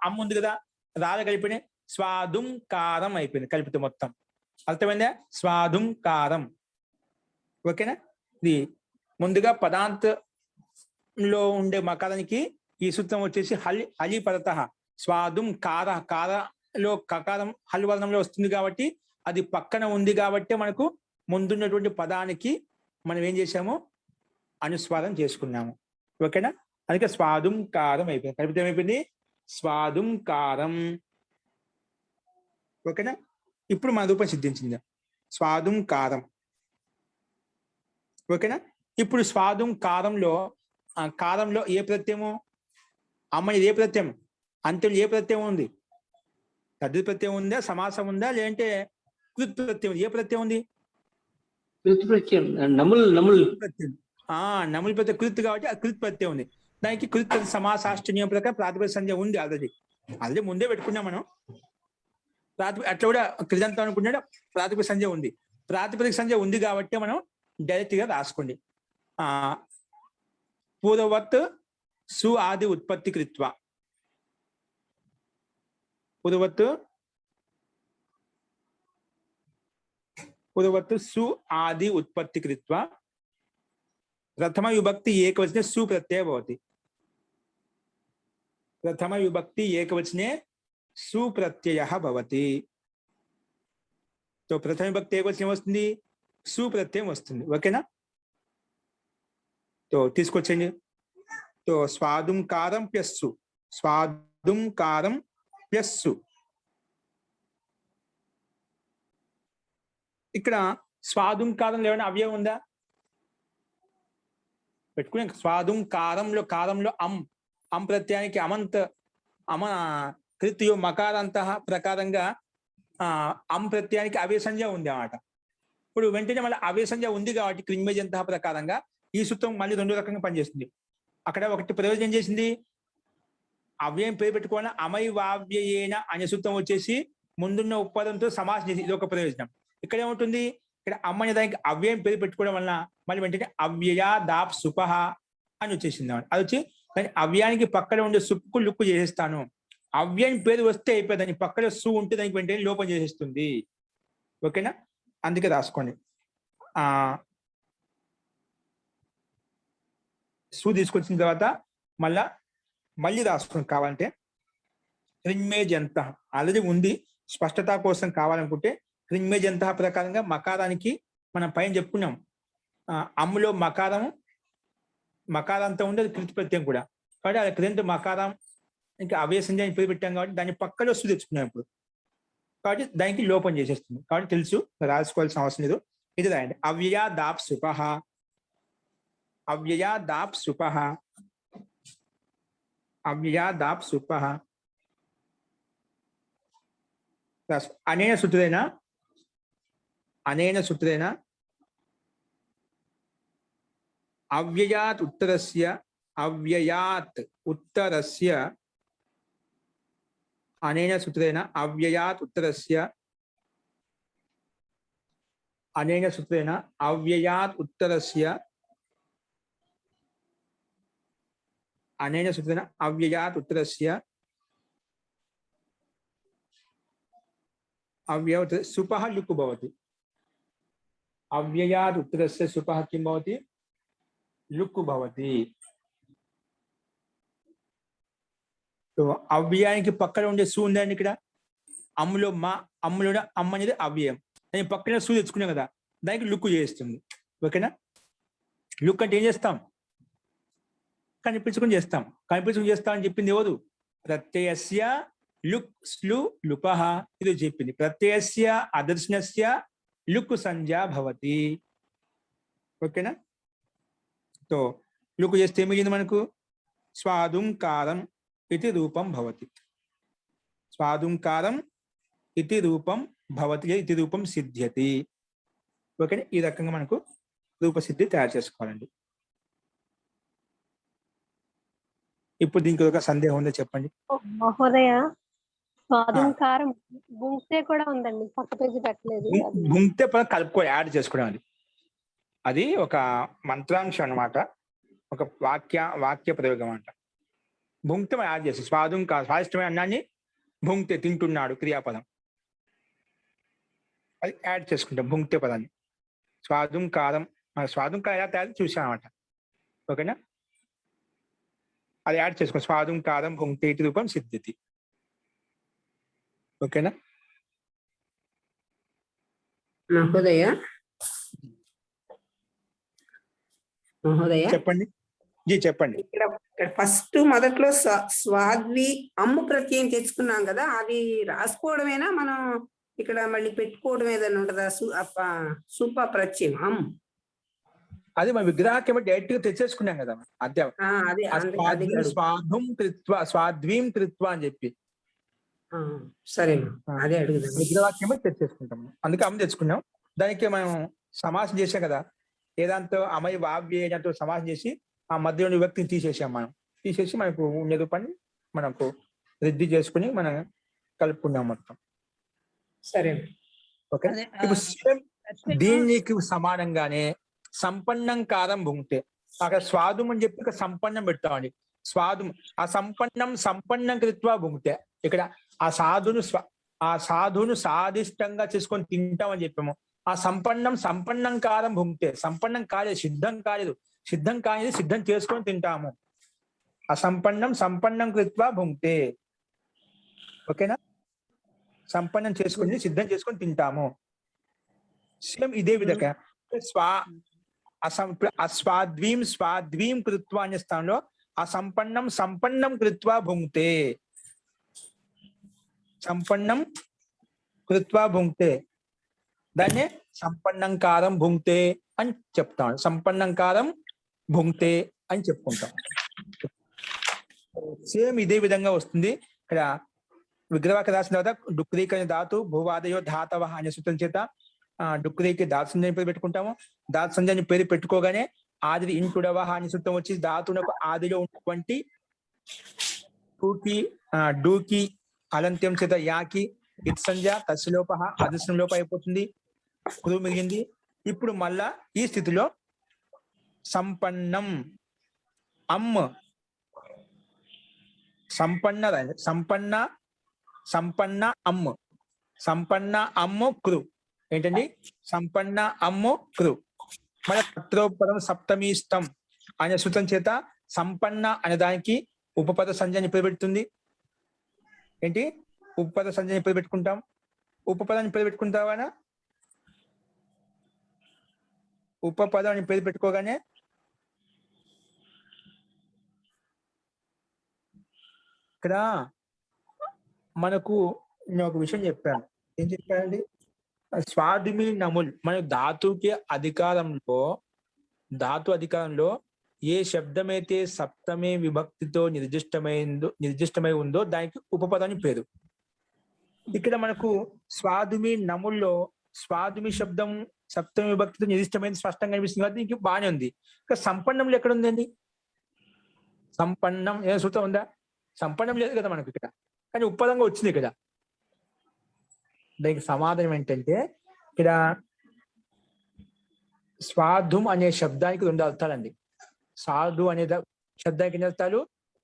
అమ్ ఉంది కదా, రాల కలిపినే స్వాదుం కారం అయిపోయింది కలిపితే మొత్తం. అర్థమైందా? స్వాదుం కారం. ఓకేనా? ఇది ముందుగా పదాంతంలో ఉండే మకారానికి ఈ సూత్రం వచ్చేసి హలి పరత స్వాదుం కారలో కకారం హల్ వర్ణంలో వస్తుంది కాబట్టి అది పక్కన ఉంది కాబట్టి మనకు ముందున్నటువంటి పదానికి మనం ఏం చేసాము? అనుస్వారం చేసుకున్నాము. ఓకేనా? అందుకే స్వాదుం కారం అయిపోయింది. కలిపితే ఏమైపోయింది? స్వాదుం కారం. ఓకేనా? ఇప్పుడు మన రూపం సిద్ధించింది స్వాదుం కారం. ఓకేనా? ఇప్పుడు స్వాదుం కారంలో ఏ ప్రత్యయము? అమ్మని ఏ ప్రత్యయం? అంత్యం ఏ ప్రత్యయం ఉంది? తద్ది ప్రత్యయం ఉందా, సమాసం ఉందా, లేదంటే కృత్ ప్రత్యయం? ఏ ప్రత్యయం ఉంది? నముల్ ప్రత్యయం. నముల్ ప్రత్యయం కృత్ కాబట్టి ఆ కృత్ ప్రత్యయం ఉంది. దానికి కృత్ సమాసాష్టనియం ప్రకారం ప్రాతిపదిక సంధ్య ఉంది. ఆల్రెడీ ముందే పెట్టుకున్నాం మనం. అట్లా కూడా కృదంతం అనుకున్నాడు, ప్రాతిపదిక సంధ్య ఉంది. ప్రాతిపదిక సంధ్య ఉంది కాబట్టి మనం డైరెక్ట్ గా రాసుకోండి. పూర్వవత్ సు ఆది ఉత్పత్తి కృత్వ. పూర్వవత్ సు ఆది ఉత్పత్తి కృత్వ ప్రథమ విభక్తి ఏకవచనే సు ప్రత్యయ భవతి. ప్రథమ విభక్తి ఏకవచనే సు ప్రత్యయ భవతి. तो प्रथम विभक्ति ఏకవచనం వస్తుంది, సు ప్రత్యయం వస్తుంది. ఓకేనా? तो తీసుకొచ్చేయండి. तो స్వాదుం కారం ప్లస్ సు, స్వాదుం కారం ప్లస్ సు. ఇక్కడ స్వాదుం కారంలో ఏమైనా అవ్యయం ఉందా? పెట్టుకునే స్వాదుం కారంలో అం ప్రత్యయానికి అమ కృత్యో మకారంత ప్రకారంగా అం ప్రత్యయానికి అవే సంజ్ఞ ఉంది అన్నమాట. ఇప్పుడు వెంటనే మళ్ళీ అవే సంజ్ఞ ఉంది కాబట్టి క్రింజంత ప్రకారంగా ఈ సూత్రం మళ్ళీ 2 రకంగా పనిచేస్తుంది. అక్కడ ఒకటి ప్రయోజనం చేసింది, అవ్యయం పేరు పెట్టుకోవాలని అమై వావ్యేన అనే సూత్రం వచ్చేసి ముందున్న ఉత్పాదంతో సమాసం చేసి, ఇది ఒక ప్రయోజనం. ఇక్కడ ఏముంటుంది? ఇక్కడ అమ్మ అనే దానికి అవ్యయం పేరు పెట్టుకోవడం వలన మళ్ళీ వెంటనే అవ్యయా దాప్ సుపహ అని వచ్చేసింది. అది వచ్చి దాని అవ్యానికి పక్కన ఉండే సుప్పు లుక్కు చేసేస్తాను. అవ్యయం పేరు వస్తే అయిపోయి దాని పక్కన సు ఉంటే దానికి వెంటనే లోపం చేసేస్తుంది. ఓకేనా? అందుకే రాసుకోండి. సు తీసుకొచ్చిన తర్వాత మళ్ళీ రాసుకోండి కావాలంటే. క్రింజేజ్ ఎంత ఆల్రెడీ ఉంది, స్పష్టత కోసం కావాలనుకుంటే క్రింజేజ్ ఎంత ప్రకారంగా మకారానికి మనం పైన చెప్పుకున్నాం. అమ్ములో మకారంతో ఉంది, అది కృతి ప్రత్యయం కూడా. కాబట్టి అది క్రింద మకారం ఇంకా అవే సంజ్ఞాన్ని పేరు పెట్టాం కాబట్టి దాని పక్కలో సు తెచ్చుకున్నాం ఇప్పుడు. కాబట్టి దానికి లోపం చేసేస్తుంది. కాబట్టి తెలుసు, రాసుకోవాల్సిన అవసరం లేదు. ఇది రాయండి. అవ్యయా దాప్ సుపహ, అవ్యయా దాప్ సుపహ, అవ్యయా దాప్ సుపహ. అనేన సూత్రేణ అవ్యయాత్ ఉత్తరస్య అనేన సూత్రేణ అవ్యయాత్ ఉత్తరస్య అనేన సూత్రేణ అవ్యయాత్ ఉత్తరస్య అవ్యయాత్ సుపః లుక్ భవతి. అవ్యయాత్ ఉత్తరస్య సుపః కిం భవతి? లుక్ భవతి. సో అవ్యయానికి పక్కన ఉండే సు ఉందండి ఇక్కడ. అమ్ములో మా అమ్ములో అమ్మ అనేది అవ్యయం. నేను పక్కన సు తెచ్చుకున్నాం కదా, దానికి లుక్ చేస్తుంది. ఓకేనా? లుక్ అంటే ఏం చేస్తాం? కనిపించుకుని చేస్తాం. కనిపించుకుని చేస్తాం అని చెప్పింది ఎవరు? ప్రత్యయస్య లుక్ స్లు లుపః. ఇది చెప్పింది. ప్రత్యయస్య అదర్శనస్య లుక్ సంజ్ఞా భవతి. ఓకేనా? సో లుక్ చేస్తే ఏమిగింది మనకు? స్వాదుంకారం ఇది రూపం భవతి. స్వాదుంకారం ఇది రూపం భవతి, ఇది రూపం సిద్ధ్యతి. ఓకేనా? ఈ రకంగా మనకు రూపసిద్ధి తయారు చేసుకోవాలండి. ఇప్పుడు దీనికి ఒక సందేహం ఉందో చెప్పండి. మహోదయ, స్వాదుంకారం భుంక్తే కూడా ఉందండి, పక్క పేజీ పెట్టలేదు. భుంక్తే పదం కలుపుకో, యాడ్ చేసుకోవడం. అది ఒక మంత్రాంశం అన్నమాట, ఒక వాక్య ప్రయోగం అంట. భుంక్తే మనం యాడ్ చేస్తాం. స్వాదుంకారం, స్వాదిష్టమైన అన్నాన్ని భుంక్తే, తింటున్నాడు క్రియాపదం, అది యాడ్ చేసుకుంటాం భుంక్తే పదాన్ని. స్వాదుంకారం, మన స్వాదుంకారం ఎలా తయారు చూసాం అన్నమాట. ఓకేనా? అది యాడ్ చేసుకో. స్వాదుంకారం భుంక్తే ఇతి రూపం సిద్ధ్యతి. ఓకేనా? మహోదయ, చెప్పండి జీ, చెప్పండి. ఇక్కడ ఫస్ట్ మొదట్లో స్వాద్వి అమ్ము ప్రత్యయం తెచ్చుకున్నాం కదా, అది రాసుకోవడమేనా మనం ఇక్కడ మళ్ళీ పెట్టుకోవడం ఏదైనా ఉంటుందా? సుప ప్రత్యయం అమ్, అది మన విగ్రహానికి డైరెక్ట్ గా తెచ్చేసుకున్నాం కదా అధ్యాయం. స్వాధుం కృత్వా, స్వాద్వీం కృత్వా అని చెప్పి సరే అదే అడుగుదాం. విగ్రహాక్యమే తెచ్చేసుకుంటాం, అందుకే అమ్మ తెచ్చుకున్నాం. దానికి మనం సమాసం చేసాం కదా, ఏదాంతో అమయ వావ్యంతో సమాసం చేసి ఆ మధ్యలోని వ్యక్తిని తీసేసాం. మనం తీసేసి మనకు ఉండే రూపాన్ని మనకు వృద్ధి చేసుకుని మనం కలుపుకున్నాం మొత్తం. సరే, ఓకే. ఇప్పుడు సేమ్ దీనికి సమానంగానే సంపన్నం కారం భుంక్తే, అక్కడ స్వాదుం అని చెప్పి ఇక్కడ సంపన్నం పెడతామండి. స్వాదుం, ఆ సంపన్నం కృత్వా భుంక్తే, ఇక్కడ ఆ సాధును సాధిష్టంగా చేసుకొని తింటామని చెప్పాము. ఆ సంపన్నం కారం భుంక్తే, సంపన్నం కాలేదు, సిద్ధం కాలేదు, సిద్ధం కానిది సిద్ధం చేసుకొని తింటాము. ఆ సంపన్నం కృత్వా భుంక్తే. ఓకేనా? సంపన్నం చేసుకుని సిద్ధం చేసుకొని తింటాము. సేమ్ ఇదే విధంగా స్వాద్వీం కృత్వా అనే స్థానంలో ఆ సంపన్నం కృత్వా భుంక్తే, సంపన్నం కృత్వా భుంక్తే, దాన్నే సంపన్నంకారం భుంక్తే అని చెప్తాం. సంపన్నంకారం భుంక్తే అని చెప్పుకుంటాం. సేమ్ ఇదే విధంగా వస్తుంది. ఇక్కడ విగ్రహవాక్య రాసిన తర్వాత డుక్రీకరణ ధాతు భూవాదయో ధాతవ అనే సూత్రం చేత డుక్రీకి ధాతు సంజయని పేరు పెట్టుకుంటాము. ధాతు సంజయని పేరు పెట్టుకోగానే ఆది ఇంటుడవ అనే సూత్రం వచ్చి ధాతునకు ఆదిలో ఉన్నటువంటి డూకి అలంత్యం చేత యాకి ఇత్ సంజ తస్లోప అదర్శనం లోప అయిపోతుంది, కుదువు మిగిలింది. ఇప్పుడు మళ్ళా ఈ స్థితిలో సంపన్నం అమ్, సంపన్న అమ్ము కృ ఏంటండి? సంపన్న అమ్ము కృ. మన పత్రోపదం సప్తమీస్తం అనే సూత్రం చేత సంపన్న అనే దానికి ఉపపద సంజ్ఞని పేరు పెడుతుంది. ఏంటి? ఉపపద సంజ్ఞని పేరు పెట్టుకుంటాం. ఉపపదాన్ని పేరు పెట్టుకుంటావా? ఉపపదాన్ని పేరు పెట్టుకోగానే ఇక్కడ మనకు నేను ఒక విషయం చెప్పాను. ఏం చెప్పానండి? స్వాదిమి నముల్, మన ధాతు అధికారంలో ఏ శబ్దమైతే సప్తమే విభక్తితో నిర్దిష్టమై ఉందో దానికి ఉపపదాన్ని పేరు. ఇక్కడ మనకు స్వాదుమి నముల్లో స్వాదుమి శబ్దం సప్తమి విభక్తితో నిర్దిష్టమైనది స్పష్టంగా కనిపిస్తుంది కాబట్టి దీనికి బాగానే ఉంది. ఇక సంపన్నంలో ఎక్కడ ఉందండి? సంపన్నం ఏదో సూత్రం ఉందా? సంపన్నం లేదు కదా మనకు ఇక్కడ, కానీ ఉపపదంగా వచ్చింది ఇక్కడ. దానికి సమాధానం ఏంటంటే ఇక్కడ స్వాధుం అనే శబ్దానికి రెండు అర్థాలండి. సాధు అనే శబ్దానికి ఎన్ని అర్థాలు?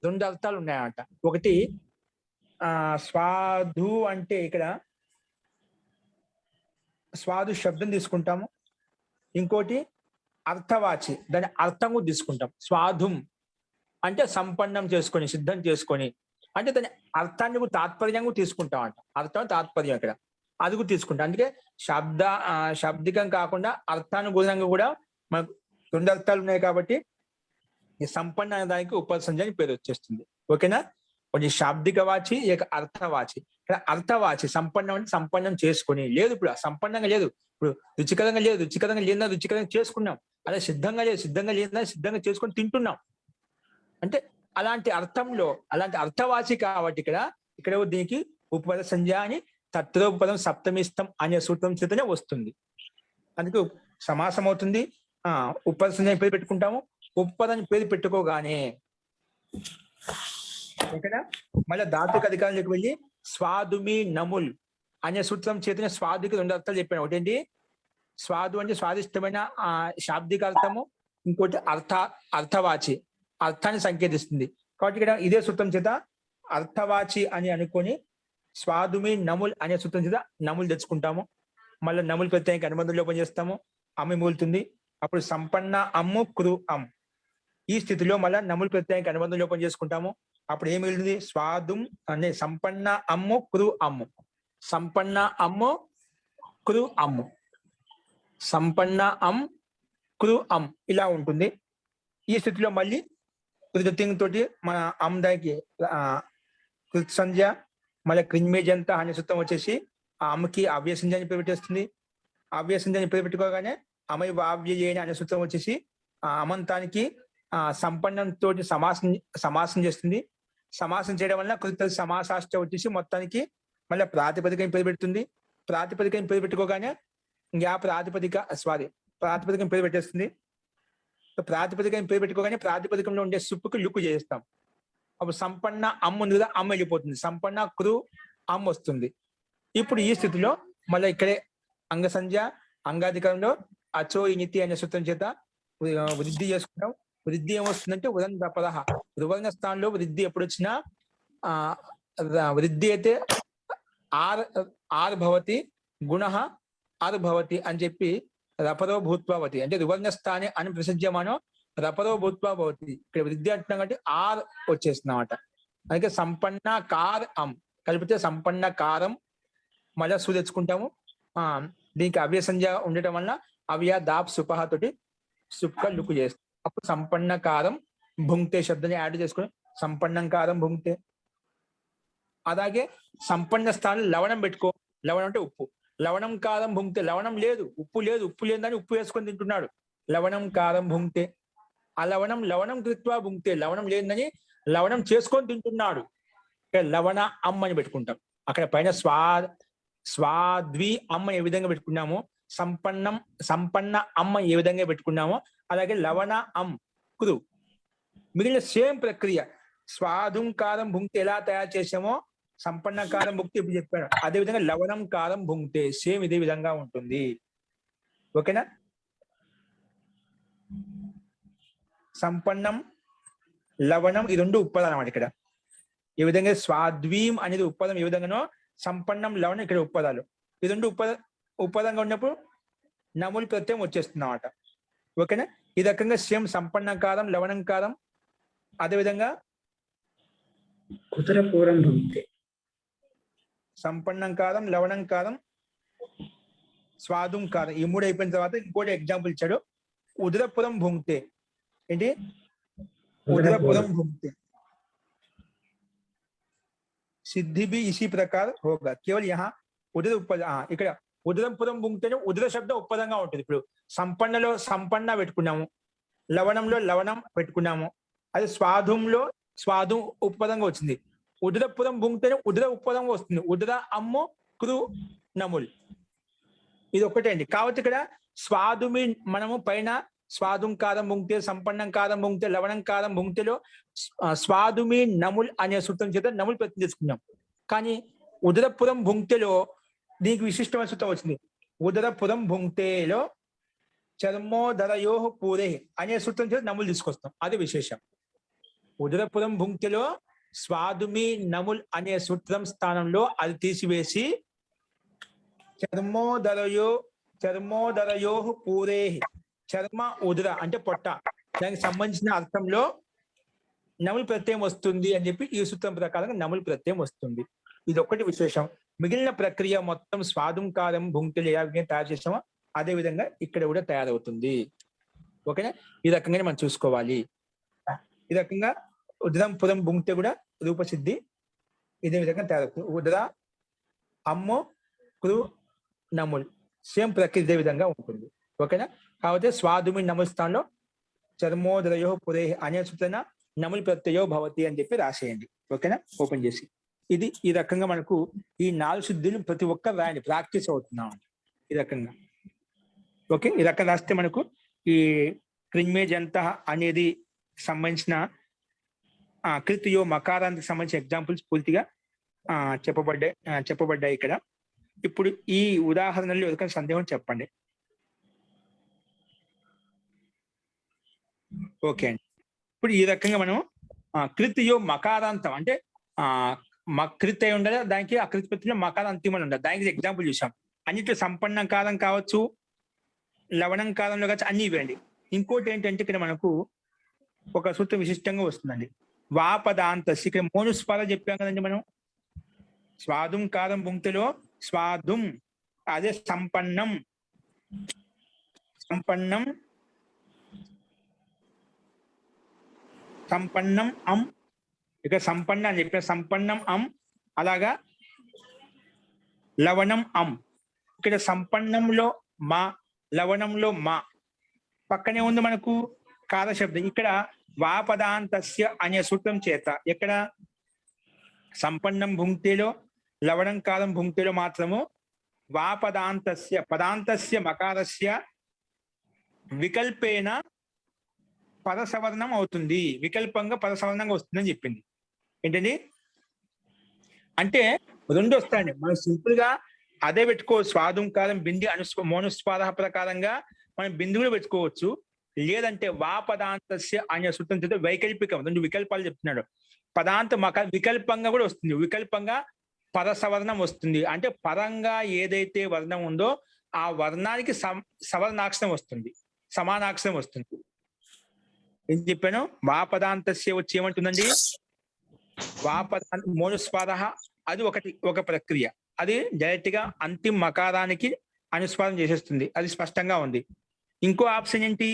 రెండు అర్థాలు ఉన్నాయన్నమాట. ఒకటి స్వాధు అంటే ఇక్కడ స్వాధు శబ్దం తీసుకుంటాము. ఇంకోటి అర్థవాచి, దాని అర్థము తీసుకుంటాం. స్వాధుం అంటే సంపన్నం చేసుకొని, సిద్ధం చేసుకొని, అంటే దాని అర్థాన్ని కూడా తాత్పర్యంగా తీసుకుంటాం అంట. అర్థం తాత్పర్యం ఇక్కడ అది కూడా తీసుకుంటాం. అందుకే శాబ్దికం కాకుండా అర్థానుగుణంగా కూడా మనకు రెండు అర్థాలు ఉన్నాయి కాబట్టి ఈ సంపన్న అనే దానికి ఉపసంజ అని పేరు వచ్చేస్తుంది. ఓకేనా? కొంచెం శాబ్దిక వాచి ఇక అర్థవాచి. ఇక్కడ అర్థవాచి సంపన్నం అంటే సంపన్నం చేసుకొని, లేదు ఇప్పుడు సంపన్నంగా లేదు, ఇప్పుడు రుచికరంగా లేదు, రుచికరంగా లేదా రుచికరంగా చేసుకున్నాం, అదే సిద్ధంగా లేదు, సిద్ధంగా లేదా సిద్ధంగా చేసుకొని తింటున్నాం అంటే అలాంటి అర్థంలో అలాంటి అర్థవాచి కాబట్టి ఇక్కడ దీనికి ఉపపద సంజ్ఞ అని తత్రోపదం సప్తమిస్తం అనే సూత్రం చేతనే వస్తుంది. అందుకే సమాసం అవుతుంది. ఉపపద సంజ్ఞ పేరు పెట్టుకుంటాము. ఉపపదాన్ని పేరు పెట్టుకోగానే ఇక్కడ మళ్ళీ ధాతుక అధికారంలోకి వెళ్ళి స్వాదుమి నముల్ అనే సూత్రం చేతనే స్వాదుకి రెండు అర్థాలు చెప్పాను. ఒకటేంటి స్వాదు అంటే స్వాదిష్టమైన శాబ్దిక అర్థము, ఇంకోటి అర్థవాచి అర్థాన్ని సంకేతిస్తుంది. కాబట్టి ఇక్కడ ఇదే సూత్రం చేత అర్థవాచి అని అనుకొని స్వాదుమి నముల్ అనే సూత్రం చేత నములు తెచ్చుకుంటాము. మళ్ళీ నములు ప్రత్యేక అనుబంధం లోపం చేస్తాము, అమ్మి మూలుతుంది. అప్పుడు సంపన్న అమ్ము కృ అమ్, ఈ స్థితిలో మళ్ళీ నములు ప్రత్యేక అనుబంధం లోపం చేసుకుంటాము. అప్పుడు ఏం మిగులుతుంది? స్వాదుం అనే సంపన్న అమ్ము కృ అమ్ము, సంపన్న అమ్ము కృ అమ్ము, సంపన్న అమ్ కృ అమ్ ఇలా ఉంటుంది. ఈ స్థితిలో మళ్ళీ కృతింగ్ తోటి మన అమ్ దానికి కృత్ సంధ్య మళ్ళీ క్రింజంత అనే సూత్రం వచ్చేసి ఆ అమ్మకి అవ్య సంధ్య అని పేరు పెట్టేస్తుంది. అవ్య సంధ్య అని పేరు పెట్టుకోగానే అమయ వావ్యయేన అనే సూత్రం వచ్చేసి ఆ అమంతానికి సంపన్నంతో సమాసం చేస్తుంది. సమాసం చేయడం వల్ల కృత సమాసాష్ట వచ్చేసి మొత్తానికి మళ్ళీ ప్రాతిపదికని పేరు పెడుతుంది. ప్రాతిపదికని పేరు పెట్టుకోగానే ఇంకా ప్రాతిపదికని పేరు పెట్టేస్తుంది. ప్రాతిపదికని పేరు పెట్టుకోగానే ప్రాతిపదికంలో ఉండే సుప్పుకి లుక్కు చేస్తాం. అప్పుడు సంపన్న అమ్మ ఉంది కదా, అమ్మ వెళ్ళిపోతుంది. సంపన్న కృ అమ్మ వస్తుంది. ఇప్పుడు ఈ స్థితిలో మళ్ళీ ఇక్కడే అంగ సంధ్య అంగాధికారంలో అచో ఇనితి అనే సూత్రం చేత వృద్ధి చేసుకుంటాం. వృద్ధి ఏమొస్తుందంటే ఉదంత పదహ, రువర్ణ స్థానంలో వృద్ధి ఎప్పుడు వచ్చినా వృద్ధి అయితే ఆర్ భవతి గుణ ఆర్ భవతి అని చెప్పి రపరో భూత్వావతి అంటే రువర్ణ స్థానే అని ప్రసిద్ధ్యమానో రపరో భూత్వా భవతి. ఇక్కడ వృద్ధి అంటున్నాం కాబట్టి ఆర్ వచ్చేస్తుందన్నమాట. అందుకే సంపన్న కార్ అం కలిపితే సంపన్న కారం మళ్ళా సు తెచ్చుకుంటాము. దీనికి అవ్య సంధ్య ఉండటం వల్ల అవ్య దాప్ సుపహ తోటి సుక్క లుక్కు చేస్తాం. అప్పుడు సంపన్న కారం భుంక్తే శబ్దాన్ని యాడ్ చేసుకుని సంపన్నం కారం భుంక్తే. అలాగే సంపన్న స్థానం లవణం పెట్టుకో, లవణం అంటే ఉప్పు, లవణం కారం భుంక్తే. లవణం లేదు, ఉప్పు లేదు, ఉప్పు లేదని ఉప్పు వేసుకొని తింటున్నాడు, లవణం కారం భుంక్తే. ఆ లవణం కృత్వా భుంక్తే, లవణం లేదని లవణం చేసుకొని తింటున్నాడు. లవణ అమ్మ అని పెట్టుకుంటాం. అక్కడ పైన స్వాద్వి అమ్మ ఏ విధంగా పెట్టుకున్నామో, సంపన్న అమ్మ ఏ విధంగా పెట్టుకున్నామో అలాగే లవణ అమ్ కుదు మిగిలిన సేమ్ ప్రక్రియ. స్వాదుం కారం భుంక్తే ఎలా తయారు చేసామో సంపన్న కారం భుక్తి ఇప్పుడు చెప్పాను, అదే విధంగా లవణం కారం భుంక్తే సేమ్ ఇదే విధంగా ఉంటుంది. ఓకేనా? సంపన్నం లవణం ఈ రెండు ఉత్పదాలు అన్నమాట. ఇక్కడ ఈ విధంగా స్వాద్వీం అనేది ఉత్పదం ఏ విధంగానో సంపన్నం లవణం ఇక్కడ ఉత్పదాలు. ఈ రెండు ఉత్పదంగా ఉన్నప్పుడు నములు ప్రత్యయం వచ్చేస్తుంది అన్నమాట. ఓకేనా? ఈ రకంగా సేమ్ సంపన్నకారం లవణంకారం అదేవిధంగా కుతరపూరం భుంక్తే, సంపన్నంకారం లవణంకారం స్వాదుంకారం ఈ మూడు అయిపోయిన తర్వాత ఇంకోటి ఎగ్జాంపుల్ ఇచ్చాడు. ఉదరపురం భుంక్తే ఏంటి? उदरपुरम भुगते सिद्धि भी इसी प्रकार होगा. केवल यहाँ उदर उपद ఇక్కడ ఉదరపురం భుంక్తేనే ఉదర శబ్దం ఉపపదంగా ఉంటుంది. ఇప్పుడు సంపన్నలో సంపన్న పెట్టుకున్నాము, లవణంలో లవణం పెట్టుకున్నాము, అది స్వాధుంలో స్వాధు ఉపపదంగా వచ్చింది. ఉదరపురం భుంక్తేనే ఉదర ఉపపదంగా వస్తుంది. ఉదర అమ్ము కృ నముల్ ఇది ఒకటే అండి. కాబట్టి ఇక్కడ స్వాదుమి మనము పైన స్వాదుంకారం భుంక్తే సంపన్నంకారం భుంక్తే లవణంకారం భుంక్తేలో స్వాదుమి నముల్ అనే సూత్రం చేత నముల్ ప్రతి తీసుకున్నాం. కానీ ఉదరపురం భుంక్తేలో దీనికి విశిష్టమైన సూత్రం వచ్చింది. ఉదరపురం భుంక్తేలో చర్మోదరయో పూరే అనే సూత్రం చేత నములు తీసుకొస్తాం, అది విశేషం. ఉదరపురం భుంక్తిలో స్వాదుమి నముల్ అనే సూత్రం స్థానంలో అది తీసివేసి చర్మోదరయో పూరే, చర్మ ఉదర అంటే పొట్ట, దానికి సంబంధించిన అర్థంలో నముల్ ప్రత్యయం వస్తుంది అని చెప్పి ఈ సూత్రం ప్రకారంగా నముల్ ప్రత్యయం వస్తుంది. ఇది ఒక్కటి విశేషం. మిగిలిన ప్రక్రియ మొత్తం స్వాదుంకారం భుంక్తిలో ఏ విధంగా తయారు చేసామో అదే విధంగా ఇక్కడ కూడా తయారవుతుంది. ఓకేనా? ఈ రకంగానే మనం చూసుకోవాలి. ఈ రకంగా ఉదరం పురం భుంక్తి కూడా రూపసిద్ధి ఇదే విధంగా తయారవుతుంది. ఉదర అమ్ము కృ నముల్ సేమ్ ప్రక్రియ ఇదే విధంగా ఉంటుంది. ఓకేనా? కాబట్టి స్వాదుమి నముల్ స్థానంలో చర్మోదరయో పురే అనే సూత్రన నముల్ ప్రత్యయో భవతి అని చెప్పి రాసేయండి. ఓకేనా? ఓపెన్ చేసి ఇది ఈ రకంగా మనకు ఈ 4 శుద్ధులు ప్రతి ఒక్క రాయండి, ప్రాక్టీస్ అవుతున్నాం ఈ రకంగా. ఓకే, ఈ రకంగా రాస్తే మనకు ఈ క్రిన్మేజంత అనేది సంబంధించిన కృతియో మకారానికి సంబంధించిన ఎగ్జాంపుల్స్ పూర్తిగా చెప్పబడ్డాయి ఇక్కడ. ఇప్పుడు ఈ ఉదాహరణలో ఎవరికైనా సందేహం చెప్పండి. ఓకే అండి. ఇప్పుడు ఈ రకంగా మనం కృతియో మకారాంతం అంటే కృతి అయి ఉండాలి, దానికి అకృతి ప్రత్యయం మకారాంతం అని ఉండాలి. దానికి ఎగ్జాంపుల్ చూసాం. అన్నిట్లో సంపన్నంకారం కావచ్చు, లవణంకారంలో కావచ్చు, అన్ని ఇవ్వండి. ఇంకోటి ఏంటంటే ఇక్కడ మనకు ఒక సూత్రం విశిష్టంగా వస్తుందండి. వాపదాంతస్, ఇక్కడ మోనుస్పార చెప్పాం కదండి మనం. స్వాదుం కారం భుంక్తిలో స్వాదుం అదే సంపన్నం అం, ఇక సంపన్న అని చెప్పిన సంపన్నం అం, అలాగా లవణం అం. ఇక్కడ సంపన్నంలో మా, లవణంలో మా, పక్కనే ఉంది మనకు కార శబ్దం. ఇక్కడ వాపదాంతస్య అనే సూత్రం చేత ఇక్కడ సంపన్నం భుంక్తిలో లవణం కారం భుంక్తిలో మాత్రము వాపదాంతస్య పదాంతస్య మకారస్య వికల్పేన పదసవర్ణం అవుతుంది, వికల్పంగా పదసవర్ణంగా వస్తుందని చెప్పింది. ఏంటండి అంటే 2 వస్తాయండి. మనం సింపుల్ గా అదే పెట్టుకోవచ్చు. స్వాదుంకారం బింది మోనుస్పాద ప్రకారంగా మనం బిందు కూడా పెట్టుకోవచ్చు. లేదంటే వాపదాంతస్య అనే సూత్రం చేత వైకల్పికం 2 వికల్పాలు చెప్తున్నాడు. పదాంత వికల్పంగా కూడా వస్తుంది, వికల్పంగా పరసవర్ణం వస్తుంది. అంటే పరంగా ఏదైతే వర్ణం ఉందో ఆ వర్ణానికి సవర్ణాక్షరం వస్తుంది, సమానాక్షరం వస్తుంది. ఏం చెప్పాను? వాపదాంతస్య వచ్చి ఏమంటుందండి? మోనుస్పాద అది ఒక ప్రక్రియ, అది డైరెక్ట్ గా అంతిమ మకారానికి అనుస్వారం చేసేస్తుంది, అది స్పష్టంగా ఉంది. ఇంకో ఆప్షన్ ఏంటి?